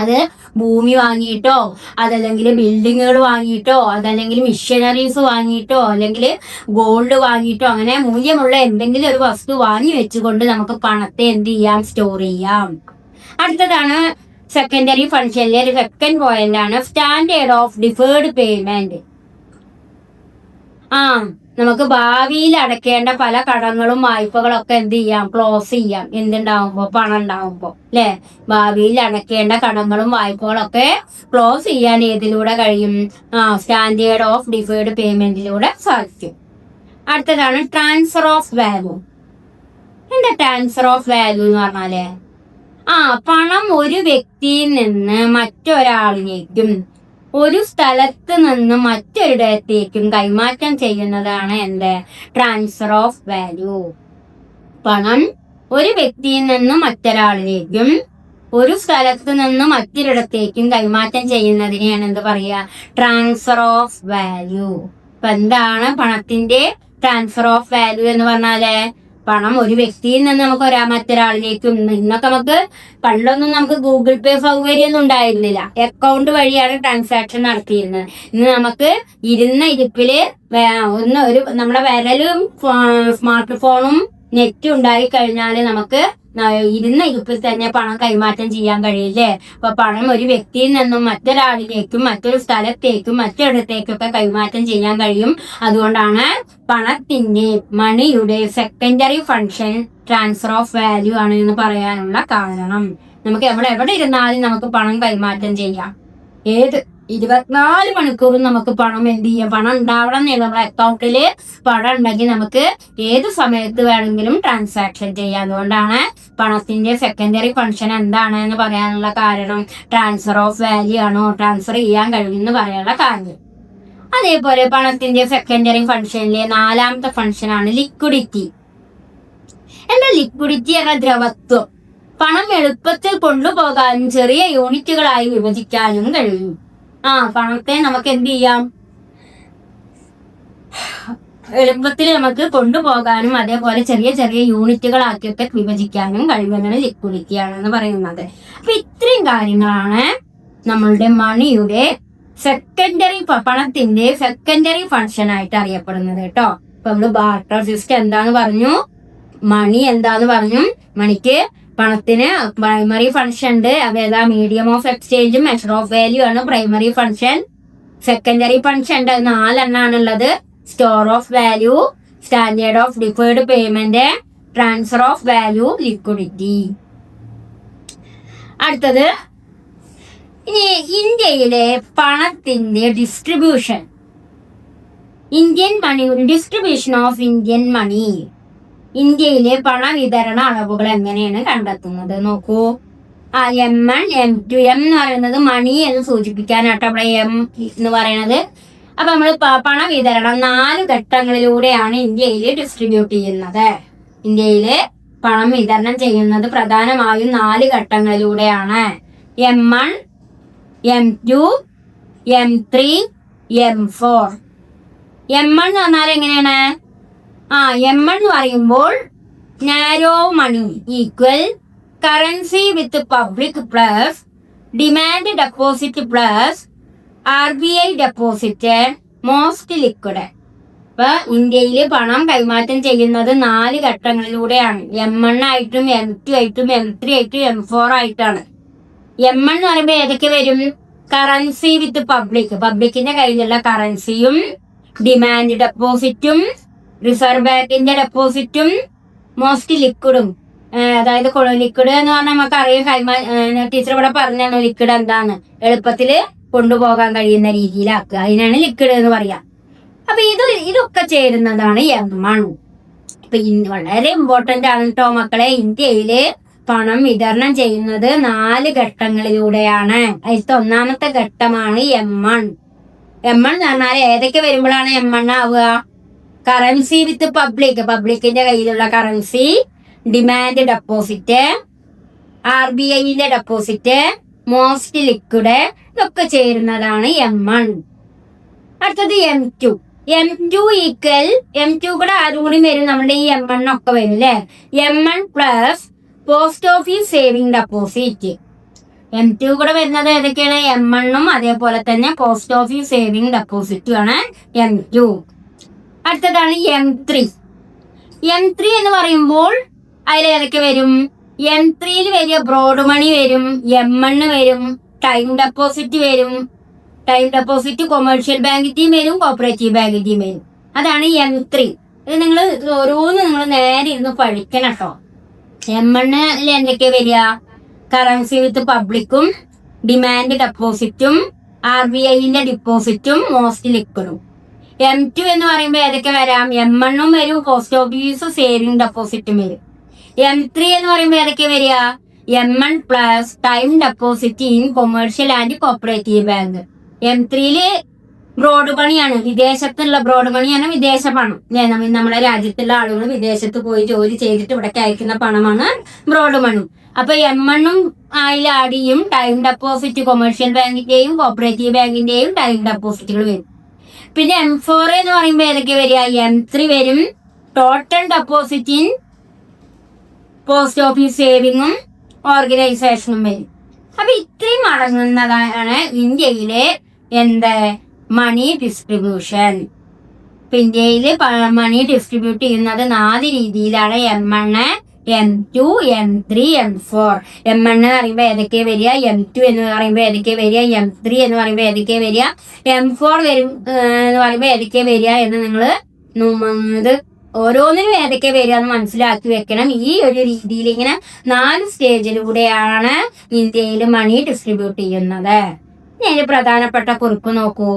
അത് ഭൂമി വാങ്ങിയിട്ടോ, അതല്ലെങ്കിൽ ബിൽഡിങ്ങുകൾ വാങ്ങിയിട്ടോ, അതല്ലെങ്കിൽ മിഷനറീസ് വാങ്ങിയിട്ടോ, അല്ലെങ്കിൽ ഗോൾഡ് വാങ്ങിയിട്ടോ, അങ്ങനെ മൂല്യമുള്ള എന്തെങ്കിലും ഒരു വസ്തു വാങ്ങി വെച്ചുകൊണ്ട് നമുക്ക് പണത്തെ എന്ത് ചെയ്യാം, സ്റ്റോർ ചെയ്യാം. അടുത്തതാണ് സെക്കൻഡറി ഫംഗ്ഷനിലെ ഒരു സെക്കൻഡ് പോയിന്റ് ആണ് സ്റ്റാൻഡേർഡ് ഓഫ് ഡിഫേർഡ് പേയ്മെന്റ്. നമുക്ക് ഭാവിയിൽ അടയ്ക്കേണ്ട പല കടങ്ങളും വായ്പകളൊക്കെ എന്ത് ചെയ്യാം, ക്ലോസ് ചെയ്യാം. എന്തുണ്ടാവുമ്പോ, പണം ഉണ്ടാവുമ്പോ അല്ലെ. ഭാവിയിൽ അടയ്ക്കേണ്ട കടങ്ങളും വായ്പകളൊക്കെ ക്ലോസ് ചെയ്യാൻ ഏതിലൂടെ കഴിയും? സ്റ്റാൻഡേർഡ് ഓഫ് ഡിഫേർഡ് പേയ്മെന്റിലൂടെ സാധിക്കും. അടുത്തതാണ് ട്രാൻസ്ഫർ ഓഫ് വാല്യൂ. എന്താ ട്രാൻസ്ഫർ ഓഫ് വാല്യൂ എന്ന് പറഞ്ഞാല്, പണം ഒരു വ്യക്തിയിൽ നിന്ന് മറ്റൊരാളിലേക്കും ഒരു സ്ഥലത്ത് നിന്ന് മറ്റൊരിടത്തേക്കും കൈമാറ്റം ചെയ്യുന്നതാണ് എന്ത്, ട്രാൻസ്ഫർ ഓഫ് വാല്യൂ. പണം ഒരു വ്യക്തിയിൽ നിന്ന് മറ്റൊരാളിലേക്കും ഒരു സ്ഥലത്ത് നിന്ന് മറ്റൊരിടത്തേക്കും കൈമാറ്റം ചെയ്യുന്നതിനെയാണ് എന്ത് പറയുക, ട്രാൻസ്ഫർ ഓഫ് വാല്യൂ. ഇപ്പൊ എന്താണ് പണത്തിന്റെ ട്രാൻസ്ഫർ ഓഫ് വാല്യൂ എന്ന് പറഞ്ഞാല്, പണം ഒരു വ്യക്തിയിൽ നിന്ന് നമുക്ക് മറ്റൊരാളിലേക്കും, ഇന്നൊക്കെ നമുക്ക് പണ്ടൊന്നും നമുക്ക് ഗൂഗിൾ പേ സൗകര്യമൊന്നും ഉണ്ടായിരുന്നില്ല, അക്കൗണ്ട് വഴിയാണ് ട്രാൻസാക്ഷൻ നടത്തിയിരുന്നത്. ഇന്ന് നമുക്ക് ഇരുന്ന ഇരിപ്പില് നമ്മുടെ വിരലും സ്മാർട്ട് ഫോണും നെറ്റും ഉണ്ടായി കഴിഞ്ഞാല് നമുക്ക് ഇരുന്ന ഇരിപ്പിൽ തന്നെ പണം കൈമാറ്റം ചെയ്യാൻ കഴിയില്ലേ. അപ്പൊ പണം ഒരു വ്യക്തിയിൽ നിന്നും മറ്റൊരാളിലേക്കും മറ്റൊരു സ്ഥലത്തേക്കും മറ്റൊരിടത്തേക്കൊക്കെ കൈമാറ്റം ചെയ്യാൻ കഴിയും. അതുകൊണ്ടാണ് പണത്തിന്റെ, മണിയുടെ secondary function transfer of value ആണ് എന്ന് പറയാനുള്ള കാരണം. നമുക്ക് എവിടെ ഇരുന്നാലും നമുക്ക് പണം കൈമാറ്റം ചെയ്യാം. 24 മണിക്കൂറും നമുക്ക് പണം എന്ത് ചെയ്യാം, പണം ഉണ്ടാവണം എന്നില്ല. നമ്മുടെ അക്കൗണ്ടില് പണം ഉണ്ടെങ്കിൽ നമുക്ക് ഏത് സമയത്ത് വേണമെങ്കിലും ട്രാൻസാക്ഷൻ ചെയ്യാം. അതുകൊണ്ടാണ് പണത്തിന്റെ സെക്കൻഡറി ഫംഗ്ഷൻ എന്താണ് എന്ന് പറയാനുള്ള കാരണം, ട്രാൻസ്ഫർ ഓഫ് വാല്യൂ ആണോ, ട്രാൻസ്ഫർ ചെയ്യാൻ കഴിയുമെന്ന് പറയാനുള്ള കാര്യം. അതേപോലെ പണത്തിന്റെ സെക്കൻഡറി ഫംഗ്ഷനിലെ 4ാമത്തെ ഫംഗ്ഷൻ ആണ് ലിക്വിഡിറ്റി. എന്താ ലിക്വിഡിറ്റി എന്ന ദ്രവത്വം. പണം എളുപ്പത്തിൽ കൊണ്ടുപോകാനും ചെറിയ യൂണിറ്റുകളായി വിഭജിക്കാനും കഴിയും. പണത്തെ നമുക്ക് എന്ത് ചെയ്യാം, എളുപ്പത്തിൽ നമുക്ക് കൊണ്ടുപോകാനും അതേപോലെ ചെറിയ ചെറിയ യൂണിറ്റുകളാക്കിയൊക്കെ വിഭജിക്കാനും കഴിയുന്നതാണ് ലിക്വിഡിറ്റി ആണെന്ന് പറയുന്നത്. അപ്പൊ ഇത്രയും കാര്യങ്ങളാണ് നമ്മളുടെ മണിയുടെ പണത്തിന്റെ സെക്കൻഡറി ഫംഗ്ഷൻ ആയിട്ട് അറിയപ്പെടുന്നത് കേട്ടോ. ഇപ്പൊ നമ്മള് ബാർട്ടർ സിസ്റ്റം എന്താന്ന് പറഞ്ഞു, മണി എന്താന്ന് പറഞ്ഞു. മണിക്ക്, പണത്തിന് പ്രൈമറി ഫംഗ്ഷൻ ഉണ്ട്, അതേതാ, മീഡിയം ഓഫ് എക്സ്ചേഞ്ചും മെഷർ ഓഫ് വാല്യൂ ആണ് പ്രൈമറി ഫംഗ്ഷൻ. സെക്കൻഡറി ഫംഗ്ഷൻ ഉണ്ട്, 4 എണ്ണാണുള്ളത്. Store of value, standard of deferred payment, transfer of value, liquidity. അടുത്തത് ഇനി ഇന്ത്യയിലെ പണത്തിന്റെ distribution. Indian money, distribution of Indian money. ഇന്ത്യയിലെ പണവിതരണ അളവുകൾ എങ്ങനെയാണ് കണ്ടെത്തുന്നത് നോക്കൂ. M1, M2. M എന്ന് പറയുന്നത് മണി എന്ന് സൂചിപ്പിക്കാനാട്ടോ അവിടെ M എന്ന് പറയുന്നത്. അപ്പൊ നമ്മൾ പണവിതരണം 4 ഘട്ടങ്ങളിലൂടെയാണ് ഇന്ത്യയിൽ ഡിസ്ട്രിബ്യൂട്ട് ചെയ്യുന്നത്. ഇന്ത്യയില് പണം വിതരണം ചെയ്യുന്നത് പ്രധാനമായും 4 ഘട്ടങ്ങളിലൂടെയാണ്. M1, M2, M3, M4. M1 എന്ന് പറഞ്ഞാൽ എങ്ങനെയാണ്? M1 എന്ന് പറയുമ്പോൾ narrow money equal currency with public plus demand deposit plus RBI deposit most liquid. ഇപ്പൊ ഇന്ത്യയിൽ പണം കൈമാറ്റം ചെയ്യുന്നത് 4 ഘട്ടങ്ങളിലൂടെയാണ്. M1 ആയിട്ടും M2 ആയിട്ടും M3 ആയിട്ടും M4 ആയിട്ടാണ്. M1 എന്ന് പറയുമ്പോൾ ഏതൊക്കെ വരും? കറൻസി വിത്ത് പബ്ലിക്കിന്റെ കയ്യിലുള്ള കറൻസിയും ഡിമാൻഡ് ഡെപ്പോസിറ്റും റിസർവ് ബാങ്കിന്റെ ഡെപ്പോസിറ്റും മോസ്റ്റ് ലിക്വിഡും. അതായത് ലിക്വിഡ് എന്ന് പറഞ്ഞാൽ നമുക്കറിയാം, ടീച്ചർ ഇവിടെ പറഞ്ഞാണ് ലിക്വിഡ് എന്താന്ന്, എളുപ്പത്തിൽ കൊണ്ടുപോകാൻ കഴിയുന്ന രീതിയിലാക്കുക. അതിനാണ് ലിക്വിഡ് എന്ന് പറയാം. അപ്പൊ ഇതൊക്കെ ചേരുന്നതാണ് M1. ഇപ്പൊ വളരെ ഇമ്പോർട്ടന്റ് ആണ് കേട്ടോ മക്കളെ. ഇന്ത്യയില് പണം വിതരണം ചെയ്യുന്നത് 4 ഘട്ടങ്ങളിലൂടെയാണ്. അതിലത്തെ ഒന്നാമത്തെ ഘട്ടമാണ് M1. M1 എന്ന് പറഞ്ഞാൽ ഏതൊക്കെ വരുമ്പോഴാണ് M1 ആവുക? കറൻസി വിത്ത് പബ്ലിക്കിന്റെ കയ്യിലുള്ള കറൻസി, ഡിമാൻഡ് ഡെപ്പോസിറ്റ്, RBIന്റെ ഡെപ്പോസിറ്റ്, മോസ്റ്റ് ലിക്വിഡ്, ഇതൊക്കെ ചേരുന്നതാണ് M1. അടുത്തത് M2. M2 കൂടെ ആരും കൂടി വരും, നമ്മുടെ ഈ M1 ഒക്കെ വരും അല്ലെ. M1 plus post office saving deposit. M2 കൂടെ വരുന്നത് ഏതൊക്കെയാണ്? M1ഉം അതേപോലെ തന്നെ പോസ്റ്റ് ഓഫീസ് സേവിംഗ് ഡെപ്പോസിറ്റും ആണ് M2. അടുത്തതാണ് M3. M3 എന്ന് പറയുമ്പോൾ അതിൽ ഏതൊക്കെ വരും? M3യിൽ വരിക ബ്രോഡ് മണി വരും, M1 വരും, ടൈം ഡെപ്പോസിറ്റ് വരും. ടൈം ഡെപ്പോസിറ്റ് കൊമേഴ്ഷ്യൽ ബാങ്കിന്റെയും വരും, കോപ്പറേറ്റീവ് ബാങ്കിന്റെയും വരും. അതാണ് M3. ഇത് നിങ്ങൾ ഓരോന്നും നിങ്ങൾ നേരെ ഇരുന്ന് പഠിക്കണം കേട്ടോ. M1ൽ എന്തൊക്കെയാ വരിക? കറൻസി വിത്ത് പബ്ലിക്കും, ഡിമാൻഡ് ഡെപ്പോസിറ്റും, RBIന്റെ ഡിപ്പോസിറ്റും, മോസ്റ്റ് ലിക്വിഡും. M2 എന്ന് പറയുമ്പോൾ ഏതൊക്കെ വരാം? M1ഉം വരും, പോസ്റ്റ് ഓഫീസ് സേവിംഗ് ഡെപ്പോസിറ്റും വരും. M3 എന്ന് പറയുമ്പോൾ ഏതൊക്കെ വരിക? M1 plus time deposit in commercial and cooperative bank. M3യില് ബ്രോഡ് പണിയാണ്, വിദേശത്തുള്ള ബ്രോഡ് പണിയാണ്, വിദേശ പണം. നമ്മുടെ രാജ്യത്തുള്ള ആളുകൾ വിദേശത്ത് പോയി ജോലി ചെയ്തിട്ട് ഇവിടേക്ക് അയക്കുന്ന പണമാണ് ബ്രോഡ് മണി. അപ്പൊ M1ഉം അതിൽ ആഡ് ചെയ്യും. ടൈം ഡെപ്പോസിറ്റ് കൊമേഴ്ഷ്യൽ ബാങ്കിന്റെയും കോപ്പറേറ്റീവ് ബാങ്കിന്റെയും ടൈം ഡെപ്പോസിറ്റുകൾ വരും. പിന്നെ M4 എന്ന് പറയുമ്പോൾ ഏതൊക്കെ വരിക? M3 വരും, total deposit in post office സേവിങ്ങും ഓർഗനൈസേഷനും വരും. അപ്പൊ ഇത്രയും അടങ്ങുന്നതാണ് ഇന്ത്യയിലെ മണി ഡിസ്ട്രിബ്യൂഷൻ. ഇപ്പൊ ഇന്ത്യയില് മണി ഡിസ്ട്രിബ്യൂട്ട് ചെയ്യുന്നത് 4 രീതിയിലാണ്. M1, M2, M3, M4. M1 എന്ന് പറയുമ്പോൾ ഏതൊക്കെ വരിക? M2 എന്ന് പറയുമ്പോൾ ഏതൊക്കെ വരിക? M3 എന്ന് പറയുമ്പോൾ ഏതൊക്കെ വരിക? M4 വരും എന്ന് പറയുമ്പോൾ ഏതൊക്കെ വരിക എന്ന് നിങ്ങൾ ഇത് ഓരോന്നിനും ഏതൊക്കെ വരിക എന്ന് മനസ്സിലാക്കി വെക്കണം. ഈ ഒരു രീതിയിൽ ഇങ്ങനെ 4 സ്റ്റേജിലൂടെയാണ് ഇന്ത്യയിൽ മണി ഡിസ്ട്രിബ്യൂട്ട് ചെയ്യുന്നത്. ഇനി പ്രധാനപ്പെട്ട കുറിപ്പ് നോക്കൂ.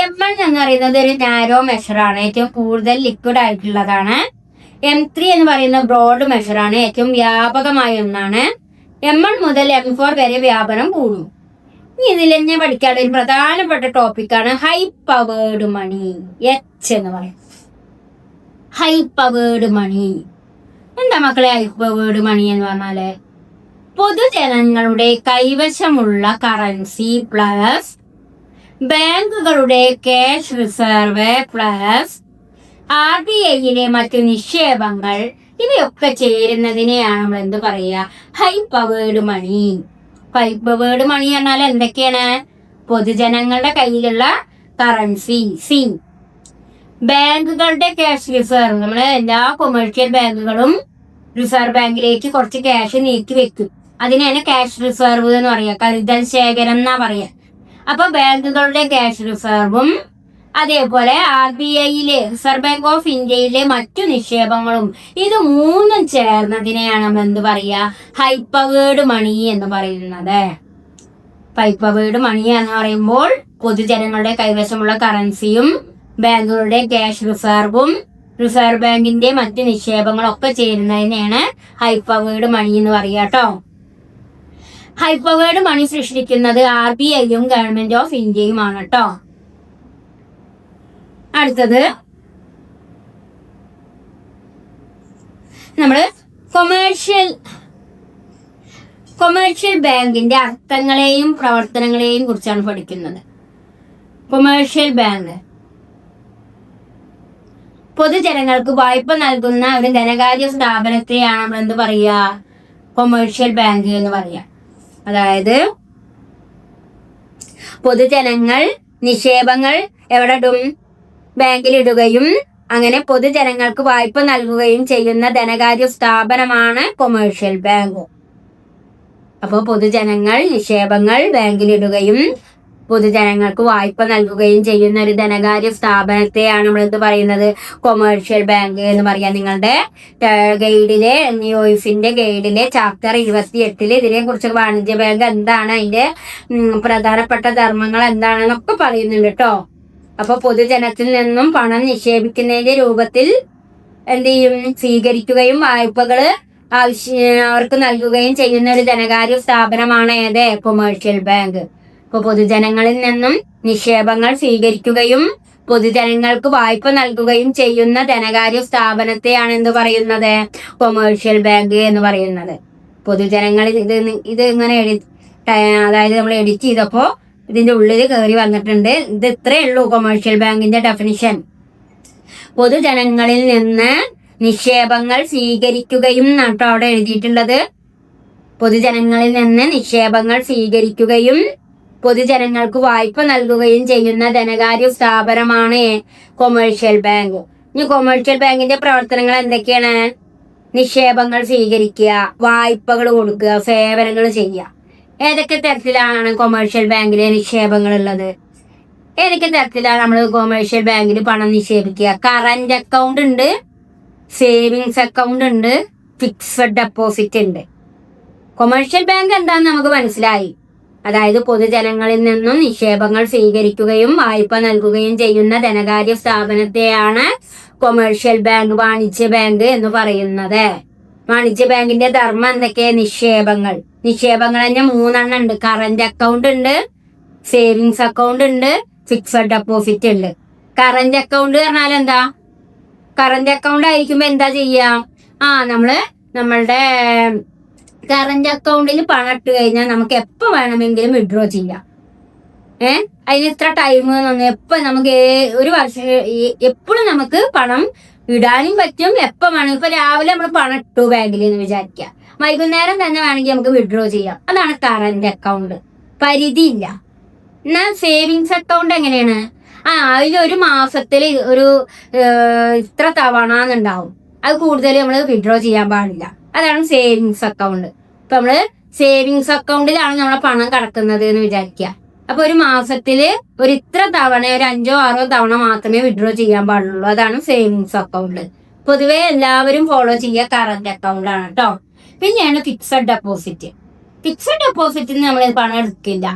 M1 എന്ന് പറയുന്നത് ഒരു നാരോ മെഷറാണ്, ഏറ്റവും കൂടുതൽ ലിക്വിഡ് ആയിട്ടുള്ളതാണ്. M3 എന്ന് പറയുന്ന ബ്രോഡ് മെഷറാണ്, ഏറ്റവും വ്യാപകമായ ഒന്നാണ്. M1 മുതൽ M4 വരെ വ്യാപനം കൂടും. ഇനി ഇതിൽ തന്നെ പഠിക്കാനുള്ള ഒരു പ്രധാനപ്പെട്ട ടോപ്പിക്കാണ് ഹൈ പവേർഡ് മണി, H എന്ന് പറയും. ഹൈ പവേർഡ് മണി എന്താ മക്കളെ? ഹൈ പവേർഡ് മണി എന്ന് പറഞ്ഞാല് പൊതുജനങ്ങളുടെ കൈവശമുള്ള കറൻസി പ്ലസ് ബാങ്കുകളുടെ ക്യാഷ് റിസർവ് പ്ലസ് RBIയിലെ മറ്റു നിക്ഷേപങ്ങൾ, ഇവയൊക്കെ ചേരുന്നതിനെയാണ് നമ്മൾ എന്ത് പറയുക? ഹൈ പവേർഡ് മണി. ഹൈ പവേർഡ് മണി എന്നാൽ എന്തൊക്കെയാണ്? പൊതുജനങ്ങളുടെ കയ്യിലുള്ള കറൻസി സി, ബാങ്കുകളുടെ ക്യാഷ് റിസർവ്. നമ്മള് എല്ലാ കൊമേഴ്ഷ്യൽ ബാങ്കുകളും റിസർവ് ബാങ്കിലേക്ക് കുറച്ച് ക്യാഷ് നീക്കി വെക്കും, അതിനാണ് ക്യാഷ് റിസർവ് എന്ന് പറയുക, കരുതൽ ശേഖരം എന്നാ പറയുക. അപ്പൊ ബാങ്കുകളുടെ ക്യാഷ് റിസർവും അതേപോലെ RBIയിലെ റിസർവ് ബാങ്ക് ഓഫ് ഇന്ത്യയിലെ മറ്റു നിക്ഷേപങ്ങളും, ഇത് മൂന്നും ചേർന്നതിനെയാണ് നമ്മൾ എന്ത് പറയുക? ഹൈ പവേർഡ് മണി എന്ന് പറയുന്നത്. ഹൈ പവേർഡ് മണി എന്ന് പറയുമ്പോൾ പൊതുജനങ്ങളുടെ കൈവശമുള്ള കറൻസിയും ബാങ്കുകളുടെ ക്യാഷ് റിസർവും റിസർവ് ബാങ്കിന്റെ മറ്റു നിക്ഷേപങ്ങളും ഒക്കെ ചേരുന്നതിനെയാണ് ഹൈ പവേർഡ് മണി എന്ന് പറയുക കേട്ടോ. ഹൈ പവേർഡ് മണി സൃഷ്ടിക്കുന്നത് RBIയും ഗവൺമെന്റ് ഓഫ് ഇന്ത്യയുമാണ് കേട്ടോ. അടുത്തത് നമ്മള് കൊമേഴ്ഷ്യൽ ബാങ്കിന്റെ അർത്ഥങ്ങളെയും പ്രവർത്തനങ്ങളെയും കുറിച്ചാണ് പഠിക്കുന്നത്. കൊമേഴ്ഷ്യൽ ബാങ്ക് പൊതുജനങ്ങൾക്ക് വായ്പ നൽകുന്ന ഒരു ധനകാര്യ സ്ഥാപനത്തെയാണ് നമ്മൾ എന്ത് പറയുക? കൊമേഴ്ഷ്യൽ ബാങ്ക് എന്ന് പറയുക. അതായത് പൊതുജനങ്ങൾ നിക്ഷേപങ്ങൾ എവിടെ ഇടും? ബാങ്കിലിടുകയും അങ്ങനെ പൊതുജനങ്ങൾക്ക് വായ്പ നൽകുകയും ചെയ്യുന്ന ധനകാര്യ സ്ഥാപനമാണ് കൊമേഴ്ഷ്യൽ ബാങ്ക്. അപ്പോൾ പൊതുജനങ്ങൾ നിക്ഷേപങ്ങൾ ബാങ്കിലിടുകയും പൊതുജനങ്ങൾക്ക് വായ്പ നൽകുകയും ചെയ്യുന്ന ഒരു ധനകാര്യ സ്ഥാപനത്തെയാണ് നമ്മൾ എന്ത് പറയുന്നത്? കൊമേഴ്ഷ്യൽ ബാങ്ക് എന്ന് പറയാം. നിങ്ങളുടെ ഗൈഡിലെ ന്യൂസിന്റെ ഗൈഡിലെ ചാപ്റ്റർ 28 ഇതിനെ കുറിച്ച് വാണിജ്യ ബാങ്ക് എന്താണ്, അതിന്റെ പ്രധാനപ്പെട്ട ധർമ്മങ്ങൾ എന്താണെന്നൊക്കെ പറയുന്നുണ്ട് കേട്ടോ. അപ്പൊ പൊതുജനത്തിൽ നിന്നും പണം നിക്ഷേപിക്കുന്നതിന്റെ രൂപത്തിൽ എന്ത് ചെയ്യും, സ്വീകരിക്കുകയും വായ്പകള് അവർക്ക് നൽകുകയും ചെയ്യുന്ന ഒരു ധനകാര്യ സ്ഥാപനമാണ് ഏത്? Commercial bank. ഇപ്പൊ പൊതുജനങ്ങളിൽ നിന്നും നിക്ഷേപങ്ങൾ സ്വീകരിക്കുകയും പൊതുജനങ്ങൾക്ക് വായ്പ നൽകുകയും ചെയ്യുന്ന ധനകാര്യ സ്ഥാപനത്തെയാണ് എന്ത് പറയുന്നത്? കൊമേഴ്ഷ്യൽ ബാങ്ക് എന്ന് പറയുന്നത്. പൊതുജനങ്ങളിൽ ഇത് ഇങ്ങനെ അതായത് നമ്മൾ എഡിറ്റ് ചെയ്തപ്പോ ഇതിന്റെ ഉള്ളിൽ കയറി വന്നിട്ടുണ്ട്. ഇത് ഇത്രയേ ഉള്ളൂ കൊമേഴ്ഷ്യൽ ബാങ്കിന്റെ ഡെഫിനിഷൻ. പൊതുജനങ്ങളിൽ നിന്ന് നിക്ഷേപങ്ങൾ സ്വീകരിക്കുകയും കേട്ടോ അവിടെ എഴുതിയിട്ടുള്ളത്. പൊതുജനങ്ങളിൽ നിന്ന് നിക്ഷേപങ്ങൾ സ്വീകരിക്കുകയും പൊതുജനങ്ങൾക്ക് വായ്പ നൽകുകയും ചെയ്യുന്ന ധനകാര്യ സ്ഥാപനമാണ് കൊമേഴ്ഷ്യൽ ബാങ്ക്. ഇനി കൊമേഴ്ഷ്യൽ ബാങ്കിന്റെ പ്രവർത്തനങ്ങൾ എന്തൊക്കെയാണ്? നിക്ഷേപങ്ങൾ സ്വീകരിക്കുക, വായ്പകൾ കൊടുക്കുക, സേവനങ്ങൾ ചെയ്യുക. ഏതൊക്കെ തരത്തിലാണ് കൊമേഴ്ഷ്യൽ ബാങ്കിലെ നിക്ഷേപങ്ങൾ ഉള്ളത്? ഏതൊക്കെ തരത്തിലാണ് നമ്മൾ കൊമേഴ്ഷ്യൽ ബാങ്കിൽ പണം നിക്ഷേപിക്കുക? കറന്റ് അക്കൗണ്ട് ഉണ്ട്, സേവിങ്സ് അക്കൗണ്ട് ഉണ്ട്, ഫിക്സഡ് ഡെപ്പോസിറ്റ് ഉണ്ട്. കൊമേഴ്ഷ്യൽ ബാങ്ക് എന്താണെന്ന് നമുക്ക് മനസ്സിലായി. അതായത് പൊതുജനങ്ങളിൽ നിന്നും നിക്ഷേപങ്ങൾ സ്വീകരിക്കുകയും വായ്പ നൽകുകയും ചെയ്യുന്ന ധനകാര്യ സ്ഥാപനത്തെയാണ് കൊമേഴ്ഷ്യൽ ബാങ്ക്, വാണിജ്യ ബാങ്ക് എന്ന് പറയുന്നത്. വാണിജ്യ ബാങ്കിന്റെ ധർമ്മം എന്തൊക്കെ? നിക്ഷേപങ്ങൾ. നിക്ഷേപങ്ങൾ തന്നെ 3 ഉണ്ട്. കറന്റ് അക്കൗണ്ട് ഉണ്ട്, സേവിങ്സ് അക്കൗണ്ട് ഉണ്ട്, ഫിക്സഡ് ഡെപ്പോസിറ്റ് ഉണ്ട്. കറന്റ് അക്കൗണ്ട് പറഞ്ഞാൽ എന്താ? കറന്റ് അക്കൗണ്ട് ആയിരിക്കുമ്പോ എന്താ ചെയ്യാ? നമ്മളുടെ കറന്റ് അക്കൗണ്ടിൽ പണം ഇട്ട് കഴിഞ്ഞാൽ നമുക്ക് എപ്പോ വേണമെങ്കിലും വിഡ്രോ ചെയ്യാം. അതിന് ഇത്ര ടൈം എന്നൊന്നും, എപ്പോ നമുക്ക് ഒരു വർഷം എപ്പോഴും നമുക്ക് പണം ഇടാനും പറ്റും, എപ്പോ വേണമെങ്കിൽ. ഇപ്പൊ രാവിലെ നമ്മൾ പണം ഇട്ടു ബാങ്കിൽ എന്ന് വിചാരിക്കുക, വൈകുന്നേരം തന്നെ വേണമെങ്കിൽ നമുക്ക് വിഡ്രോ ചെയ്യാം. അതാണ് കറന്റ് അക്കൗണ്ട്. പരിധിയില്ല. എന്നാൽ സേവിങ്സ് അക്കൗണ്ട് എങ്ങനെയാണ്? അതിലൊരു മാസത്തിൽ ഒരു ഇത്ര തവണ എന്നുണ്ടാവും. അത് കൂടുതൽ നമ്മൾ വിഡ്രോ ചെയ്യാൻ പാടില്ല. അതാണ് സേവിങ്സ് അക്കൗണ്ട്. ഇപ്പൊ നമ്മള് സേവിങ്സ് അക്കൗണ്ടിലാണ് നമ്മളെ പണം കിടക്കുന്നത് എന്ന് വിചാരിക്കുക. അപ്പൊ ഒരു മാസത്തില് ഒരു ഇത്ര തവണ, ഒരു 5-6 തവണ മാത്രമേ വിഡ്രോ ചെയ്യാൻ പാടുള്ളൂ. അതാണ് സേവിങ്സ് അക്കൗണ്ട്. പൊതുവെ എല്ലാവരും ഫോളോ ചെയ്യുക കറന്റ് അക്കൗണ്ട് ആണ് കേട്ടോ. പിന്നെയാണ് ഫിക്സഡ് ഡെപ്പോസിറ്റ്. ഫിക്സഡ് ഡെപ്പോസിറ്റിന് നമ്മൾ പണം എടുക്കില്ല.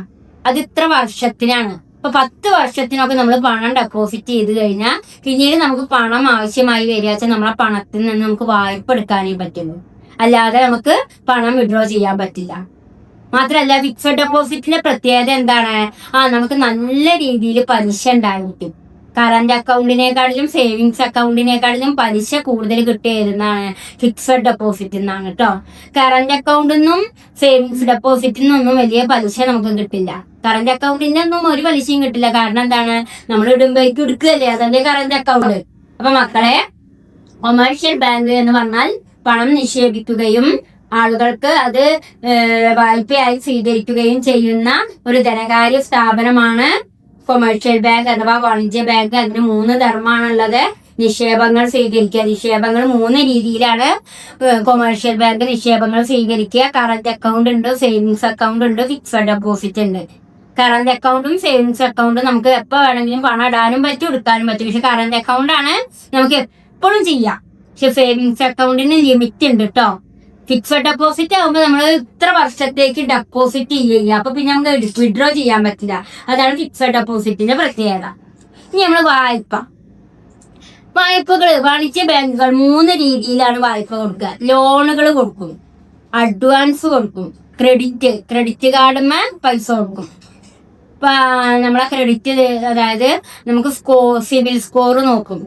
അത് ഇത്ര വർഷത്തിനാണ്. ഇപ്പൊ 10 വർഷത്തിനൊക്കെ നമ്മൾ പണം ഡെപ്പോസിറ്റ് ചെയ്ത് കഴിഞ്ഞാൽ പിന്നീട് നമുക്ക് പണം ആവശ്യമായി വരിക നമ്മളെ പണത്തിൽ നിന്ന് നമുക്ക് വായ്പ എടുക്കാനേ പറ്റുള്ളൂ. അല്ലാതെ നമുക്ക് പണം വിഡ്രോ ചെയ്യാൻ പറ്റില്ല. മാത്രല്ല ഫിക്സഡ് ഡെപ്പോസിറ്റിന്റെ പ്രത്യേകത എന്താണ്? നമുക്ക് നല്ല രീതിയിൽ പലിശ ഉണ്ടായിരിക്കും. കറന്റ് അക്കൗണ്ടിനെക്കാളിലും സേവിങ്സ് അക്കൗണ്ടിനെക്കാളിലും പലിശ കൂടുതൽ കിട്ടിയിരുന്നാണ് ഫിക്സഡ് ഡെപ്പോസിറ്റ് എന്നാണ് കേട്ടോ. കറന്റ് അക്കൗണ്ടിന്നും സേവിങ്സ് ഡെപ്പോസിറ്റിനൊന്നും വലിയ പലിശ നമുക്ക് കിട്ടില്ല. കറന്റ് അക്കൗണ്ടിന്റെ ഒന്നും ഒരു പലിശയും കിട്ടില്ല. കാരണം എന്താണ്? നമ്മൾ ഇടുമ്പോഴേക്കും എടുക്കുകയല്ലേ, അതല്ലേ കറന്റ് അക്കൗണ്ട്. അപ്പൊ മക്കളെ, കൊമേഴ്ഷ്യൽ ബാങ്ക് എന്ന് പറഞ്ഞാൽ പണം നിക്ഷേപിക്കുകയും ആളുകൾക്ക് അത് വായ്പയായി സ്വീകരിക്കുകയും ചെയ്യുന്ന ഒരു ധനകാര്യ സ്ഥാപനമാണ് കൊമേഴ്ഷ്യൽ ബാങ്ക് അഥവാ വാണിജ്യ ബാങ്ക്. അതിന് 3 ധർമ്മമാണുള്ളത്. നിക്ഷേപങ്ങൾ സ്വീകരിക്കുക. നിക്ഷേപങ്ങൾ 3 രീതിയിലാണ് കൊമേഴ്ഷ്യൽ ബാങ്ക് നിക്ഷേപങ്ങൾ സ്വീകരിക്കുക. കറന്റ് അക്കൗണ്ട് ഉണ്ട്, സേവിങ്സ് അക്കൗണ്ട് ഉണ്ട്, ഫിക്സഡ് ഡെപ്പോസിറ്റ് ഉണ്ട്. കറന്റ് അക്കൗണ്ടും സേവിങ്സ് അക്കൗണ്ടും നമുക്ക് എപ്പോ വേണമെങ്കിലും പണം ഇടാനും പറ്റും, എടുക്കാനും പറ്റും. പക്ഷെ കറന്റ് അക്കൗണ്ട് ആണ് നമുക്ക് എപ്പോഴും ചെയ്യാം. പക്ഷെ സേവിങ്സ് അക്കൗണ്ടിന് ലിമിറ്റ് ഉണ്ട് കേട്ടോ. ഫിക്സഡ് ഡെപ്പോസിറ്റ് ആകുമ്പോൾ നമ്മൾ ഇത്ര വർഷത്തേക്ക് ഡെപ്പോസിറ്റ് ചെയ്യുക. അപ്പൊ പിന്നെ നമുക്ക് വിഡ്രോ ചെയ്യാൻ പറ്റില്ല. അതാണ് ഫിക്സഡ് ഡെപ്പോസിറ്റിന്റെ പ്രത്യേകത. ഇനി നമ്മൾ വായ്പകൾ വാണിജ്യ ബാങ്കുകൾ 3 രീതിയിലാണ് വായ്പ കൊടുക്കുക. ലോണുകൾ കൊടുക്കും, അഡ്വാൻസ് കൊടുക്കും, ക്രെഡിറ്റ് കാർഡുമ്മ പൈസ കൊടുക്കും. ഇപ്പൊ നമ്മളെ ക്രെഡിറ്റ്, അതായത് നമുക്ക് സിബിൽ സ്കോർ നോക്കും.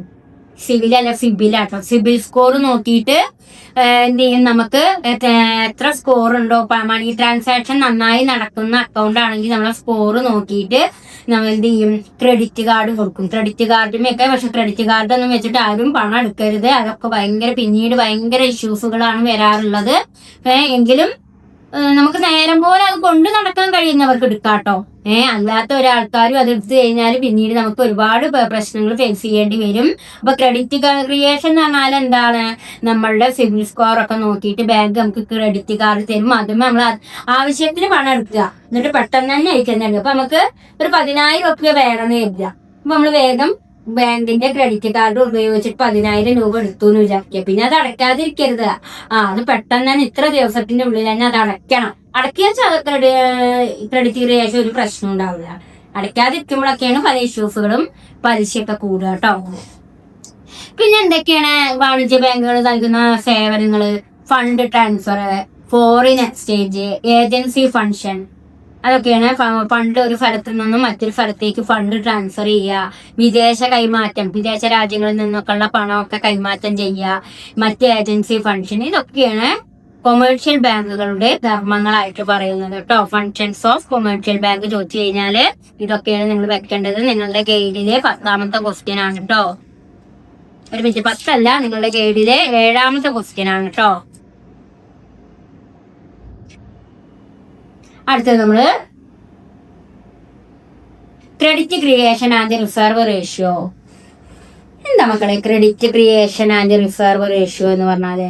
സിബിലാട്ടോ. സിബിൽ സ്കോർ നോക്കിയിട്ട് എന്ത് ചെയ്യും, നമുക്ക് എത്ര സ്കോർ ഉണ്ടോ, മണി ട്രാൻസാക്ഷൻ നന്നായി നടക്കുന്ന അക്കൗണ്ട് ആണെങ്കിൽ നമ്മളെ സ്കോർ നോക്കിയിട്ട് നമ്മൾ എന്ത് ചെയ്യും, ക്രെഡിറ്റ് കാർഡ് കൊടുക്കും. ക്രെഡിറ്റ് കാർഡിനൊക്കെ, പക്ഷെ ക്രെഡിറ്റ് കാർഡ് ഒന്നും വെച്ചിട്ട് ആരും പണം എടുക്കരുത്. അതൊക്കെ പിന്നീട് ഭയങ്കര ഇഷ്യൂസുകളാണ് വരാറുള്ളത്. എങ്കിലും നമുക്ക് നേരം പോലെ അത് കൊണ്ട് നടക്കാൻ കഴിയുന്നവർക്ക് എടുക്കാട്ടോ. അല്ലാത്ത ഒരാൾക്കാരും അത് എടുത്തു കഴിഞ്ഞാൽ പിന്നീട് നമുക്ക് ഒരുപാട് പ്രശ്നങ്ങൾ ഫേസ് ചെയ്യേണ്ടി വരും. അപ്പൊ ക്രെഡിറ്റ് ക്രിയേഷൻ എന്ന് പറഞ്ഞാൽ എന്താണ്? നമ്മളുടെ സിബിൽ സ്കോർ ഒക്കെ നോക്കിയിട്ട് ബാങ്ക് നമുക്ക് ക്രെഡിറ്റ് കാർഡ് തരും. അതും നമ്മൾ ആവശ്യത്തിന് പണം എടുക്കുക, എന്നിട്ട് പെട്ടെന്ന് തന്നെ അയക്കുന്നുണ്ട്. അപ്പൊ നമുക്ക് ഒരു 10,000 രൂപ വേണമെന്ന് കരുതുക. അപ്പൊ നമ്മൾ വേഗം ബാങ്കിന്റെ ക്രെഡിറ്റ് കാർഡ് ഉപയോഗിച്ചിട്ട് 10,000 രൂപ എടുത്തു എന്ന് വിചാരിക്കുക. പിന്നെ അത് അടയ്ക്കാതിരിക്കരുത്. അത് പെട്ടെന്ന് തന്നെ ഇത്ര ദിവസത്തിന്റെ ഉള്ളിൽ തന്നെ അത് അടയ്ക്കണം. അടക്കിയാൽ ക്രെഡിറ്റ് ക്രിയേഷൻ ഒരു പ്രശ്നം ഉണ്ടാവില്ല. അടയ്ക്കാതിരിക്കുമ്പോഴൊക്കെയാണ് പല ഇഷ്യൂസുകളും പലിശയൊക്കെ കൂടുക കേട്ടോ. പിന്നെ എന്തൊക്കെയാണ് വാണിജ്യ ബാങ്കുകൾ നൽകുന്ന സേവനങ്ങള്? Fund transfer, foreign exchange, agency function, അതൊക്കെയാണ്. ഫണ്ട് ഒരു സ്ഥലത്തു നിന്നും മറ്റൊരു സ്ഥലത്തേക്ക് ഫണ്ട് ട്രാൻസ്ഫർ ചെയ്യുക, വിദേശ കൈമാറ്റം, വിദേശ രാജ്യങ്ങളിൽ നിന്നൊക്കെയുള്ള പണമൊക്കെ കൈമാറ്റം ചെയ്യുക, മറ്റ് ഏജൻസി ഫംഗ്ഷൻ, ഇതൊക്കെയാണ് കൊമേഴ്ഷ്യൽ ബാങ്കുകളുടെ ധർമ്മങ്ങളായിട്ട് പറയുന്നത് കേട്ടോ. ഫങ്ഷൻസ് ഓഫ് കൊമേഴ്ഷ്യൽ ബാങ്ക് ചോദിച്ചു കഴിഞ്ഞാല് ഇതൊക്കെയാണ് നിങ്ങൾ വെക്കേണ്ടത്. നിങ്ങളുടെ ഗൈഡിലെ 10ാമത്തെ ക്വസ്റ്റ്യൻ ആണ് കേട്ടോ. ഒരു മിനിറ്റ്, 10 അല്ല, നിങ്ങളുടെ ഗൈഡിലെ 7ാമത്തെ ക്വസ്റ്റ്യൻ ആണ് കേട്ടോ. അടുത്തത് നമ്മള് credit creation and reserve ratio. എന്താ മക്കളെ credit creation and reserve ratio എന്ന് പറഞ്ഞാല്?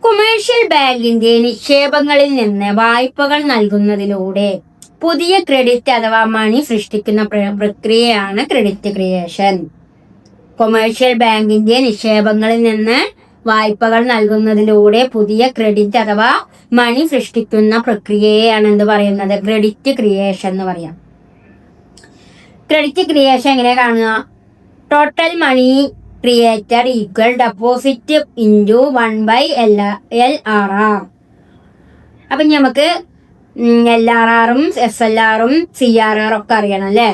കൊമേഴ്ഷ്യൽ ബാങ്കിന്റെ നിക്ഷേപങ്ങളിൽ നിന്ന് വായ്പകൾ നൽകുന്നതിലൂടെ പുതിയ ക്രെഡിറ്റ് അഥവാ മണി സൃഷ്ടിക്കുന്ന പ്രക്രിയയാണ് ക്രെഡിറ്റ് ക്രിയേഷൻ. കൊമേഴ്ഷ്യൽ ബാങ്കിന്റെ നിക്ഷേപങ്ങളിൽ നിന്ന് വായ്പകൾ നൽകുന്നതിലൂടെ പുതിയ ക്രെഡിറ്റ് അഥവാ മണി സൃഷ്ടിക്കുന്ന പ്രക്രിയയാണ് എന്ത് പറയുന്നത്? ക്രെഡിറ്റ് ക്രിയേഷൻ എന്ന് പറയാം. ക്രെഡിറ്റ് ക്രിയേഷൻ എങ്ങനെ കാണുക? Total money created equal deposit into 1/LRR. അപ്പം നമുക്ക് LRRും SLRും CRR ഒക്കെ അറിയണം അല്ലേ?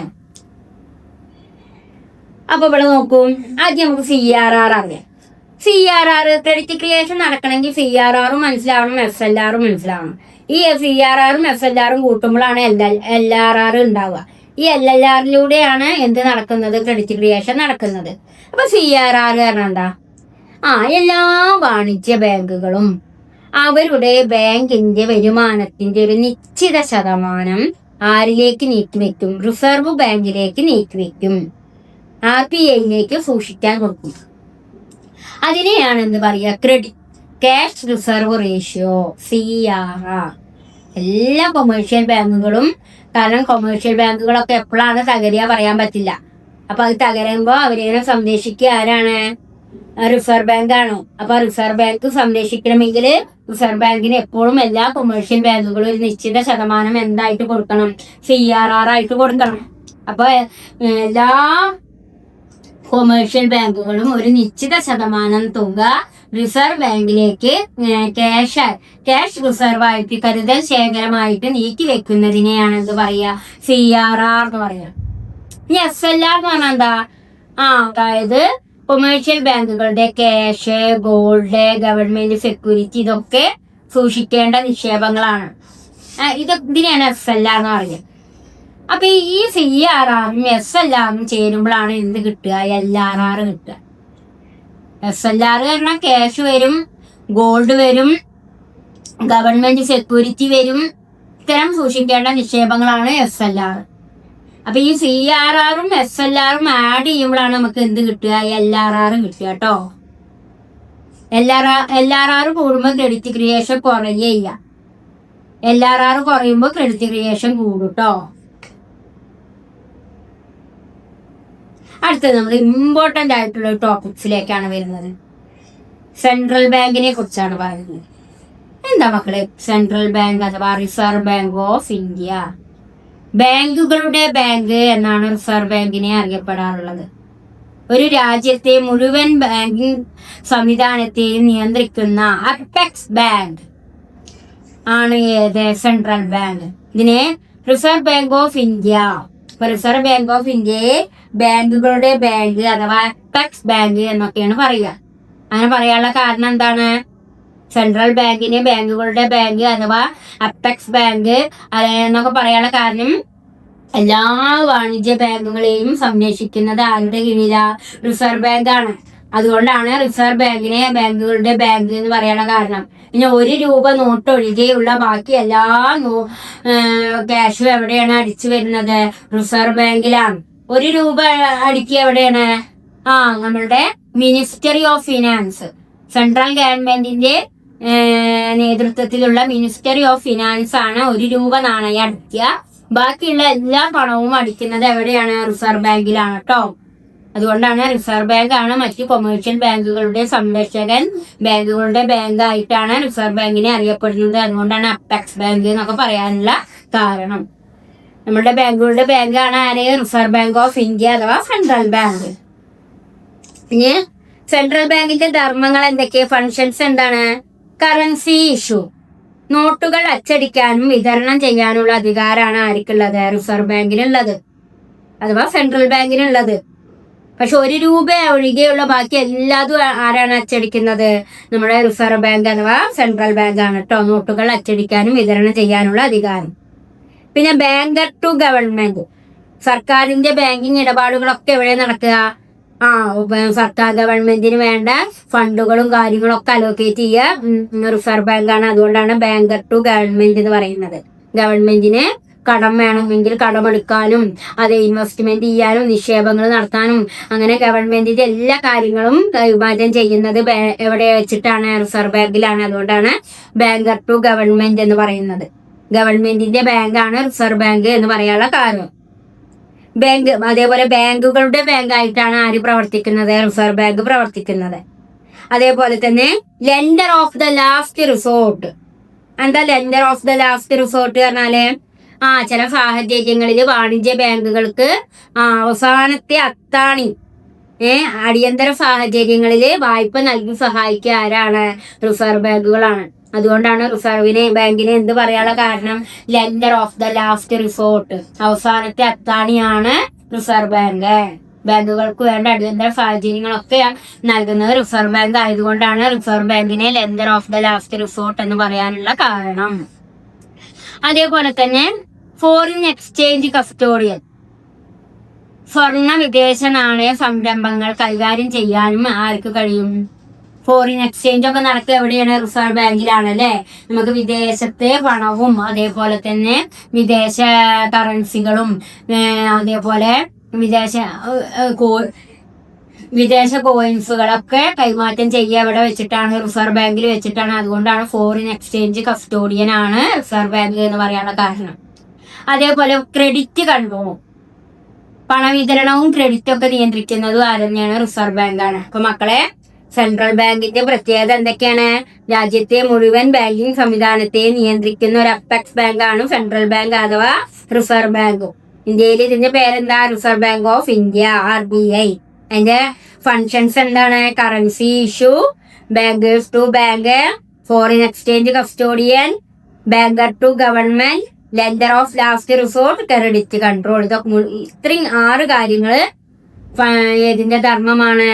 അപ്പൊ ഇവിടെ നോക്കൂ, ആദ്യം നമുക്ക് CRR അറിയാം. CRR ക്രെഡിറ്റ് ക്രിയേഷൻ നടക്കണമെങ്കിൽ CRRും മനസ്സിലാവണം, SLRും മനസ്സിലാവണം. ഈ CRRും SLRും കൂട്ടുമ്പോഴാണ് LRR ഉണ്ടാവുക. ഈ LLRലൂടെയാണ് എന്ത് നടക്കുന്നത്? ക്രെഡിറ്റ് ക്രിയേഷൻ നടക്കുന്നത്. അപ്പൊ CRR കാരണം എന്താ? എല്ലാ വാണിജ്യ ബാങ്കുകളും അവരുടെ ബാങ്കിന്റെ വരുമാനത്തിന്റെ ഒരു നിശ്ചിത ശതമാനം ആരിലേക്ക് നീക്കിവെക്കും? റിസർവ് ബാങ്കിലേക്ക് നീക്കിവെക്കും, RBIയിലേക്ക് സൂക്ഷിക്കാൻ കൊടുക്കും. അതിനെയാണ് എന്ത് പറയുക? Credit cash reserve ratio, CRR. എല്ലാ കൊമേഴ്ഷ്യൽ ബാങ്കുകളും, കാരണം കൊമേഴ്ഷ്യൽ ബാങ്കുകളൊക്കെ എപ്പോഴാണ് തകരുക പറയാൻ പറ്റില്ല. അപ്പൊ അത് തകരുമ്പോൾ അവരെ സംരക്ഷിക്കുക ആരാണ്? റിസർവ് ബാങ്ക് ആണ്. അപ്പൊ റിസർവ് ബാങ്ക് സംരക്ഷിക്കണമെങ്കിൽ റിസർവ് ബാങ്കിന് എപ്പോഴും എല്ലാ കൊമേഴ്ഷ്യൽ ബാങ്കുകളും ഒരു നിശ്ചിത ശതമാനം എന്തായിട്ട് കൊടുക്കണം? CRR ആയിട്ട് കൊടുക്കണം. അപ്പൊ എല്ലാ കൊമേഴ്ഷ്യൽ ബാങ്കുകളും ഒരു നിശ്ചിത ശതമാനം തുക റിസർവ് ബാങ്കിലേക്ക് ക്യാഷ് റിസർവ് ആയിട്ട്, കരുതൽ ശേഖരമായിട്ട് നീക്കി വെക്കുന്നതിനെയാണ് എന്ത് പറയുക? CRR എന്ന് പറയുക. ഇനി SLR എന്ന് പറഞ്ഞാൽ എന്താ? അതായത് കൊമേഴ്ഷ്യൽ ബാങ്കുകളുടെ ക്യാഷ്, ഗോൾഡ്, ഗവൺമെന്റ് സെക്യൂരിറ്റി, ഇതൊക്കെ സൂക്ഷിക്കേണ്ട നിക്ഷേപങ്ങളാണ്. ഇതിനെയാണ് SLR എന്ന് പറയുക. അപ്പൊ ഈ CRRും SLRും ചേരുമ്പോഴാണ് എന്ത് കിട്ടുക? LRR കിട്ടുക. SLR കാരണം ക്യാഷ് വരും, ഗോൾഡ് വരും, ഗവൺമെന്റ് സെക്യൂരിറ്റി വരും. ഇത്തരം സൂക്ഷിക്കേണ്ട നിക്ഷേപങ്ങളാണ് SLR. അപ്പൊ ഈ CRRും SLRും ആഡ് ചെയ്യുമ്പോഴാണ് നമുക്ക് എന്ത് കിട്ടുക? LRR കിട്ടുക കേട്ടോ. LRR കൂടുമ്പോൾ ക്രെഡിറ്റ് ക്രിയേഷൻ കുറയുക, LRR കുറയുമ്പോൾ ക്രെഡിറ്റ് ക്രിയേഷൻ കൂടും കേട്ടോ. അടുത്തത് നമ്മൾ ഇമ്പോർട്ടൻ്റ് ആയിട്ടുള്ള ടോപ്പിക്സിലേക്കാണ് വരുന്നത്. സെൻട്രൽ ബാങ്കിനെ കുറിച്ചാണ് പറയുന്നത്. എന്താ മക്കളെ സെൻട്രൽ ബാങ്ക് അഥവാ റിസർവ് ബാങ്ക് ഓഫ് ഇന്ത്യ? ബാങ്കുകളുടെ ബാങ്ക് എന്നാണ് റിസർവ് ബാങ്കിനെ അറിയപ്പെടാറുള്ളത്. ഒരു രാജ്യത്തെ മുഴുവൻ ബാങ്കിങ് സംവിധാനത്തെയും നിയന്ത്രിക്കുന്ന അപെക്സ് ബാങ്ക് ആണ് ഏത്? Central bank. ഇതിനെ reserve bank of India. Reserve bank of ഇന്ത്യയെ ബാങ്കുകളുടെ ബാങ്ക് അഥവാ അപെക്സ് ബാങ്ക് എന്നൊക്കെയാണ് പറയുക. അങ്ങനെ പറയാനുള്ള കാരണം എന്താണ്? സെൻട്രൽ ബാങ്കിനെ ബാങ്കുകളുടെ ബാങ്ക് അഥവാ അപെക്സ് ബാങ്ക് എന്നൊക്കെ പറയാനുള്ള കാരണം എല്ലാ വാണിജ്യ ബാങ്കുകളെയും സംരക്ഷിക്കുന്നത് ആരുടെ കീഴിലാ? റിസർവ് ബാങ്ക് ആണ്. അതുകൊണ്ടാണ് റിസർവ് ബാങ്കിനെ ബാങ്കുകളുടെ ബാങ്ക് എന്ന് പറയാനുള്ള കാരണം. പിന്നെ 1 രൂപ നോട്ട് ഒഴികെയുള്ള ബാക്കി എല്ലാ ക്യാഷും എവിടെയാണ് അടിച്ചു വരുന്നത്? റിസർവ് ബാങ്കിലാണ്. 1 രൂപ അടിക്കുക എവിടെയാണ്? നമ്മളുടെ മിനിസ്റ്ററി ഓഫ് ഫിനാൻസ്, സെൻട്രൽ ഗവൺമെന്റിന്റെ നേതൃത്വത്തിലുള്ള മിനിസ്റ്ററി ഓഫ് ഫിനാൻസ് ആണ് 1 രൂപ നാണയം അടിക്കുക. ബാക്കിയുള്ള എല്ലാ പണവും അടിക്കുന്നത് എവിടെയാണ്? റിസർവ് ബാങ്കിലാണ് കേട്ടോ. അതുകൊണ്ടാണ് റിസർവ് ബാങ്ക് ആണ് മറ്റ് കൊമേഴ്ഷ്യൽ ബാങ്കുകളുടെ സംരക്ഷകൻ, ബാങ്കുകളുടെ ബാങ്ക് ആയിട്ടാണ് റിസർവ് ബാങ്കിനെ അറിയപ്പെടുന്നത്. അതുകൊണ്ടാണ് അപ്പെക്സ് ബാങ്ക് എന്നൊക്കെ പറയാനുള്ള കാരണം. നമ്മുടെ ബാങ്കുകളുടെ ബാങ്കാണ് ആര്? റിസർവ് ബാങ്ക് ഓഫ് ഇന്ത്യ അഥവാ സെൻട്രൽ ബാങ്ക്. ഇനി സെൻട്രൽ ബാങ്കിന്റെ ധർമ്മങ്ങൾ എന്തൊക്കെ? ഫങ്ഷൻസ് എന്താണ്? കറൻസി ഇഷ്യൂ, നോട്ടുകൾ അച്ചടിക്കാനും വിതരണം ചെയ്യാനുള്ള അധികാരമാണ് ആർക്കുള്ളത്? റിസർവ് ബാങ്കിനുള്ളത് അഥവാ സെൻട്രൽ ബാങ്കിനുള്ളത്. പക്ഷെ 1 രൂപ ഒഴികെയുള്ള ബാക്കി എല്ലാതും ആരാണ് അച്ചടിക്കുന്നത്? നമ്മുടെ റിസർവ് ബാങ്ക് അഥവാ സെൻട്രൽ ബാങ്ക് ആണ് കേട്ടോ, നോട്ടുകൾ അച്ചടിക്കാനും വിതരണം ചെയ്യാനുള്ള അധികാരം. പിന്നെ ബാങ്കർ ടു ഗവൺമെന്റ്, സർക്കാരിന്റെ ബാങ്കിങ് ഇടപാടുകളൊക്കെ എവിടെ നടക്കുക? സർക്കാർ ഗവൺമെന്റിന് വേണ്ട ഫണ്ടുകളും കാര്യങ്ങളൊക്കെ അലോക്കേറ്റ് ചെയ്യുക റിസർവ് ബാങ്കാണ്. അതുകൊണ്ടാണ് ബാങ്കർ ടു ഗവൺമെന്റ് എന്ന് പറയുന്നത്. ഗവൺമെന്റിന് കടം വേണമെങ്കിൽ കടമെടുക്കാനും അത് ഇൻവെസ്റ്റ്മെന്റ് ചെയ്യാനും നിക്ഷേപങ്ങൾ നടത്താനും അങ്ങനെ ഗവൺമെന്റിന്റെ എല്ലാ കാര്യങ്ങളും കൈമാറ്റം ചെയ്യുന്നത് എവിടെ വെച്ചിട്ടാണ്? റിസർവ് ബാങ്കിലാണ്. അതുകൊണ്ടാണ് ബാങ്കർ ടു ഗവൺമെന്റ് എന്ന് പറയുന്നത്. ഗവൺമെന്റിന്റെ ബാങ്കാണ് റിസർവ് ബാങ്ക് എന്ന് പറയാനുള്ള കാരണം. ബാങ്ക് അതേപോലെ ബാങ്കുകളുടെ ബാങ്കായിട്ടാണ് ആര് പ്രവർത്തിക്കുന്നത്? റിസർവ് ബാങ്ക് പ്രവർത്തിക്കുന്നത്. അതേപോലെ തന്നെ lender of the last resort. എന്താ lender of the last resort പറഞ്ഞാല്? ചില സാഹചര്യങ്ങളിൽ വാണിജ്യ ബാങ്കുകൾക്ക് അവസാനത്തെ അത്താണി അടിയന്തര സാഹചര്യങ്ങളിൽ വായ്പ നൽകി സഹായിക്കുക ആരാണ്? റിസർവ് ബാങ്കുകളാണ്. അതുകൊണ്ടാണ് റിസർവ് ബാങ്കിനെ എന്ത് പറയാനുള്ള കാരണം? Lender of the last resort, അവസാനത്തെ അത്താണിയാണ് റിസർവ് ബാങ്ക്. ബാങ്കുകൾക്ക് വേണ്ട അടിയന്തര സാഹചര്യങ്ങളൊക്കെ നൽകുന്നത് റിസർവ് ബാങ്ക് ആയതുകൊണ്ടാണ് റിസർവ് ബാങ്കിനെ lender of the last resort എന്ന് പറയാനുള്ള കാരണം. അതേപോലെ തന്നെ ഫോറിൻ എക്സ്ചേഞ്ച് കസ്റ്റോഡിയൻ, സ്വർണ്ണ വിദേശ നാണയ സംരംഭങ്ങൾ കൈകാര്യം ചെയ്യാനും ആർക്ക് കഴിയും? ഫോറിൻ എക്സ്ചേഞ്ച് ഒക്കെ നടക്കുക എവിടെയാണ്? റിസർവ് ബാങ്കിലാണ് അല്ലേ. നമുക്ക് വിദേശത്തെ പണവും അതേപോലെ തന്നെ വിദേശ കറൻസികളും അതേപോലെ വിദേശ കോയിൻസുകളൊക്കെ കൈമാറ്റം ചെയ്യുക എവിടെ വെച്ചിട്ടാണ്? റിസർവ് ബാങ്കിൽ വെച്ചിട്ടാണ്. അതുകൊണ്ടാണ് ഫോറിൻ എക്സ്ചേഞ്ച് കസ്റ്റോഡിയൻ ആണ് റിസർവ് ബാങ്ക് എന്ന് പറയാനുള്ള കാരണം. അതേപോലെ ക്രെഡിറ്റ് കൺട്രോൾ, പണവിതരണവും ക്രെഡിറ്റും ഒക്കെ നിയന്ത്രിക്കുന്നതും ആരെന്നെയാണ്? റിസർവ് ബാങ്കാണ്. അപ്പൊ മക്കളെ, സെൻട്രൽ ബാങ്കിന്റെ പ്രത്യേകത എന്തൊക്കെയാണ്? രാജ്യത്തെ മുഴുവൻ ബാങ്കിങ് സംവിധാനത്തെ നിയന്ത്രിക്കുന്ന ഒരു അപ്പെക്സ് ബാങ്കാണ് സെൻട്രൽ ബാങ്ക് അഥവാ റിസർവ് ബാങ്ക്. ഇന്ത്യയിൽ ഇതിന്റെ പേരെന്താ? Reserve bank of India, RBI. അതിന്റെ ഫങ്ഷൻസ് എന്താണ്? Currency issue, bankers to bank, foreign exchange custodian, banker to government, lender of last resort, credit control. ഇതൊക്കെ ഇത്രയും 6 കാര്യങ്ങള് ഏതിന്റെ ധർമ്മമാണ്?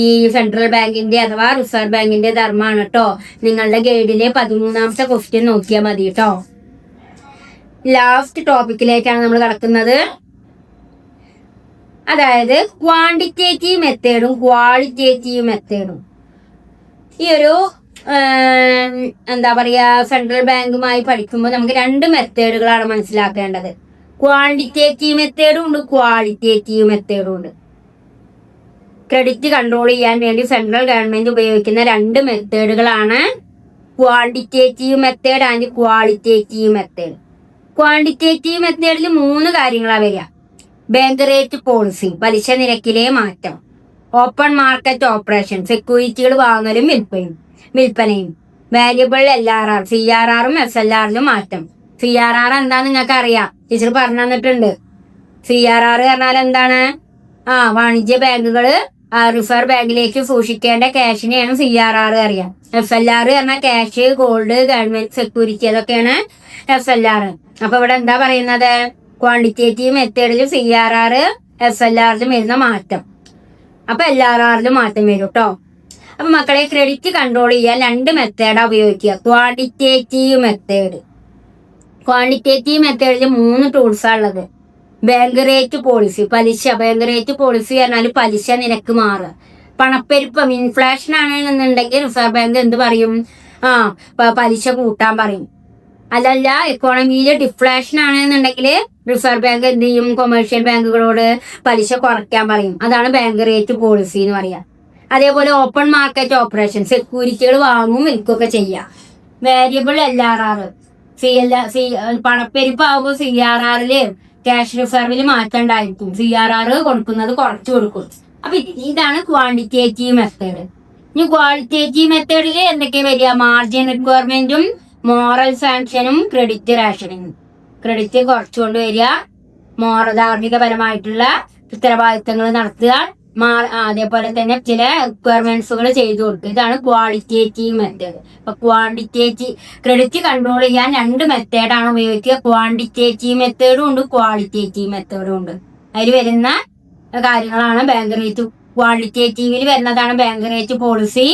ഈ സെൻട്രൽ ബാങ്കിന്റെ അഥവാ റിസർവ് ബാങ്കിന്റെ ധർമ്മമാണ് കേട്ടോ. നിങ്ങളുടെ ഗൈഡിലെ 13ാമത്തെ ക്വസ്റ്റ്യൻ നോക്കിയാൽ മതി കേട്ടോ. ലാസ്റ്റ് ടോപ്പിക്കിലേക്കാണ് നമ്മൾ കിടക്കുന്നത്. അതായത് ക്വാണ്ടിറ്റേറ്റീവ് മെത്തേഡും ക്വാളിറ്റേറ്റീവ് മെത്തേഡും. ഈ ഒരു എന്താ പറയാ, സെൻട്രൽ ബാങ്കുമായി പഠിക്കുമ്പോൾ നമുക്ക് 2 മെത്തേഡുകളാണ് മനസ്സിലാക്കേണ്ടത്. ക്വാണ്ടിറ്റേറ്റീവ് മെത്തേഡും ഉണ്ട്, ക്വാളിറ്റേറ്റീവ് മെത്തേഡും ഉണ്ട്. ക്രെഡിറ്റ് കൺട്രോൾ ചെയ്യാൻ വേണ്ടി സെൻട്രൽ ഗവൺമെന്റ് ഉപയോഗിക്കുന്ന 2 മെത്തേഡുകളാണ് quantitative method and qualitative method. Quantitative മെത്തേഡിൽ 3 കാര്യങ്ങളാണ് വരിക. ബാങ്ക് റേറ്റ് പോളിസി, പലിശ നിരക്കിലെ മാറ്റം. ഓപ്പൺ മാർക്കറ്റ് ഓപ്പറേഷൻ, സെക്യൂരിറ്റികൾ വാങ്ങലും വിൽപ്പനയും. വാല്യുബിൾ LRR, CRRും SLRലും മാറ്റം. CRR എന്താന്ന് നിങ്ങൾക്ക് അറിയാം, ടീച്ചർ പറഞ്ഞു തന്നിട്ടുണ്ട്. CRR പറഞ്ഞാൽ എന്താണ്? വാണിജ്യ ബാങ്കുകള് റിസർവ് ബാങ്കിലേക്ക് സൂക്ഷിക്കേണ്ട ക്യാഷിനെയാണ് CRR അറിയാം. SLR പറഞ്ഞാൽ ക്യാഷ്, ഗോൾഡ്, ഗവൺമെന്റ് സെക്യൂരിറ്റി, അതൊക്കെയാണ് SLR. അപ്പൊ ഇവിടെ എന്താ പറയുന്നത്? ക്വാണ്ടിറ്റേറ്റീവ് മെത്തേഡിൽ CRR SLRലും വരുന്ന മാറ്റം, അപ്പൊ LRRലും മാറ്റം വരും കേട്ടോ. അപ്പൊ മക്കളെ, ക്രെഡിറ്റ് കൺട്രോൾ ചെയ്യാൻ 2 മെത്തേഡാ ഉപയോഗിക്കുക. ക്വാണ്ടിറ്റേറ്റീവ് മെത്തേഡിൽ 3 ടൂൾസാ ഉള്ളത്. ബാങ്ക് റേറ്റ് പോളിസി, പലിശ. ബാങ്ക് റേറ്റ് പോളിസി പറഞ്ഞാൽ പലിശ നിരക്ക് മാറുക. പണപ്പെരുപ്പം, ഇൻഫ്ലേഷൻ ആണെന്നുണ്ടെങ്കിൽ റിസർവ് ബാങ്ക് എന്ത് പറയും? പലിശ കൂട്ടാൻ പറയും. അല്ലല്ല, എക്കോണമിയിൽ ഡിഫ്ലേഷൻ ആണെന്നുണ്ടെങ്കിൽ റിസർവ് ബാങ്ക് എന്ത് ചെയ്യും? കൊമേഴ്ഷ്യൽ ബാങ്കുകളോട് പലിശ കുറയ്ക്കാൻ പറയും. അതാണ് ബാങ്ക് റേറ്റ് പോളിസി എന്ന് പറയാം. അതേപോലെ ഓപ്പൺ മാർക്കറ്റ് ഓപ്പറേഷൻ, സെക്യൂരിറ്റികൾ വാങ്ങും വിൽക്കുകയൊക്കെ ചെയ്യാം. വേരിയബിൾ LRR, പണപ്പെരുപ്പം ആകുമ്പോൾ CRRല് ക്യാഷ് റിസർവിൽ മാറ്റം ഉണ്ടായിരിക്കും. CRR കൊടുക്കുന്നത് കുറച്ചു കൊടുക്കും. അപ്പൊ ഇതാണ് ക്വാണ്ടിറ്റേറ്റീവ് മെത്തേഡ്. ഇനി ക്വാളിറ്റേറ്റീവ് മെത്തേഡിൽ എന്തൊക്കെയാ വരിക? മാർജിൻ റിക്വയർമെന്റും മോറൽ സാങ്ഷനും ക്രെഡിറ്റ് റേഷനിങ്ങും. ക്രെഡിറ്റ് കുറച്ചുകൊണ്ട് വരിക, ധാർമ്മികപരമായിട്ടുള്ള ഉത്തരവാദിത്തങ്ങൾ നടത്തുക, അതേപോലെ തന്നെ ചില റിക്വയർമെന്റ്സുകൾ ചെയ്തു കൊടുക്കുക. ഇതാണ് ക്വാളിറ്റേറ്റീവ് മെത്തേഡ്. അപ്പൊ ക്വാണ്ടിറ്റേറ്റീവ് ക്രെഡിറ്റ് കൺട്രോൾ ചെയ്യാൻ 2 മെത്തേഡാണ് ഉപയോഗിക്കുക. ക്വാണ്ടിറ്റേറ്റീവ് മെത്തേഡും ഉണ്ട്, ക്വാളിറ്റേറ്റീവ് മെത്തേഡും ഉണ്ട്. അതിൽ വരുന്ന കാര്യങ്ങളാണ് ബാങ്ക് റേറ്റ്. ക്വാളിറ്റേറ്റീവിൽ വരുന്നതാണ് bank rate policy,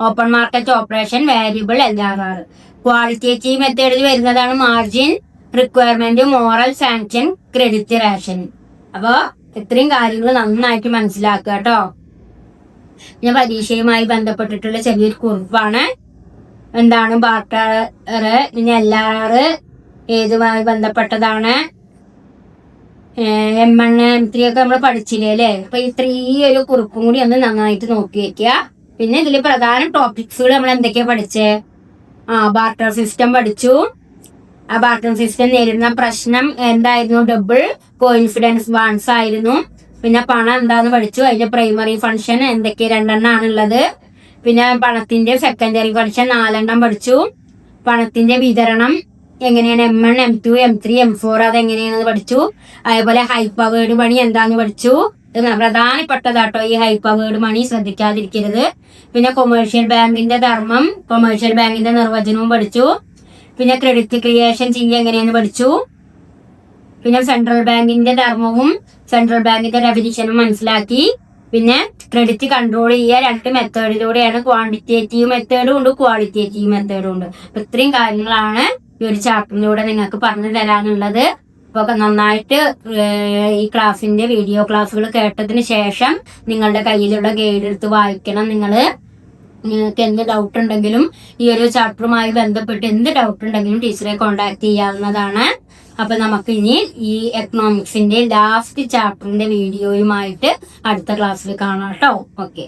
open market operation, variable LRR. Qualitative മെത്തേഡിൽ വരുന്നതാണ് margin requirement, moral sanction, credit ration. അപ്പൊ ഇത്രയും കാര്യങ്ങൾ നന്നായിട്ട് മനസ്സിലാക്കുക കേട്ടോ. പിന്നെ പരീക്ഷയുമായി ബന്ധപ്പെട്ടിട്ടുള്ള ചെറിയൊരു കുറിപ്പാണ്. എന്താണ് ബാർട്ടർ, പിന്നെ LRR ഏതുമായി ബന്ധപ്പെട്ടതാണ്, M1 M3 ഒക്കെ നമ്മൾ പഠിച്ചില്ലേ അല്ലേ? അപ്പൊ ഈ ഒരു കുറിപ്പും കൂടി ഒന്ന് നന്നായിട്ട് നോക്കി വെക്കുക. പിന്നെ ഇതിൽ പ്രധാന ടോപ്പിക്സുകൾ നമ്മൾ എന്തൊക്കെയാ പഠിച്ചേ? ബാർട്ടർ സിസ്റ്റം പഠിച്ചു. ആ ബാർട്ടർ സിസ്റ്റം നേരിടുന്ന പ്രശ്നം എന്തായിരുന്നു? ഡബിൾ കോയിൻസിഡൻസ് ബോൺസ് ആയിരുന്നു. പിന്നെ പണം എന്താന്ന് പഠിച്ചു. അതിന്റെ പ്രൈമറി ഫംഗ്ഷൻ എന്തൊക്കെ 2 ആണുള്ളത്. പിന്നെ പണത്തിന്റെ സെക്കൻഡറി ഫംഗ്ഷൻ 4 പഠിച്ചു. പണത്തിന്റെ വിതരണം എങ്ങനെയാണ്, M1 M2 M3 M4 അതെങ്ങനെയാണെന്ന് പഠിച്ചു. അതേപോലെ ഹൈ പവേർഡ് മണി എന്താന്ന് പഠിച്ചു. ഇത് പ്രധാനപ്പെട്ടതാട്ടോ ഈ ഹൈ പവേർഡ് മണി, ശ്രദ്ധിക്കാതിരിക്കരുത്. പിന്നെ കൊമേഴ്ഷ്യൽ ബാങ്കിന്റെ ധർമ്മം, കൊമേഴ്ഷ്യൽ ബാങ്കിന്റെ നിർവചനവും പഠിച്ചു. പിന്നെ ക്രെഡിറ്റ് ക്രിയേഷൻ ചെയ്യുക എങ്ങനെയാന്ന് പഠിച്ചു. പിന്നെ സെൻട്രൽ ബാങ്കിന്റെ ധർമ്മവും സെൻട്രൽ ബാങ്കിന്റെ ഡെഫിനിഷനും മനസ്സിലാക്കി. പിന്നെ ക്രെഡിറ്റ് കൺട്രോൾ ചെയ്യുക 2 മെത്തേഡിലൂടെയാണ്. ക്വാണ്ടിറ്റേറ്റീവ് മെത്തേഡും ഉണ്ട്, ക്വാളിറ്റേറ്റീവ് മെത്തേഡും ഉണ്ട്. അപ്പൊ ഇത്രയും കാര്യങ്ങളാണ് ഈ ഒരു ചാപ്റ്ററിലൂടെ നിങ്ങൾക്ക് പറഞ്ഞു തരാനുള്ളത്. അപ്പൊ നന്നായിട്ട് ഈ ക്ലാസ്സിന്റെ വീഡിയോ ക്ലാസ്സുകൾ കേട്ടതിന് ശേഷം നിങ്ങളുടെ കയ്യിലുള്ള ഗൈഡ് എടുത്ത് വായിക്കണം. നിങ്ങൾക്ക് എന്ത് ഡൗട്ട് ഉണ്ടെങ്കിലും ഈ ഒരു ചാപ്റ്ററുമായി ബന്ധപ്പെട്ട് എന്ത് ഡൗട്ട് ഉണ്ടെങ്കിലും ടീച്ചറെ കോണ്ടാക്ട് ചെയ്യാവുന്നതാണ്. അപ്പൊ നമുക്ക് ഇനി ഈ എക്കണോമിക്സിന്റെ ലാസ്റ്റ് ചാപ്റ്ററിന്റെ വീഡിയോയുമായിട്ട് അടുത്ത ക്ലാസ്സിൽ കാണാം കേട്ടോ. ഓക്കെ.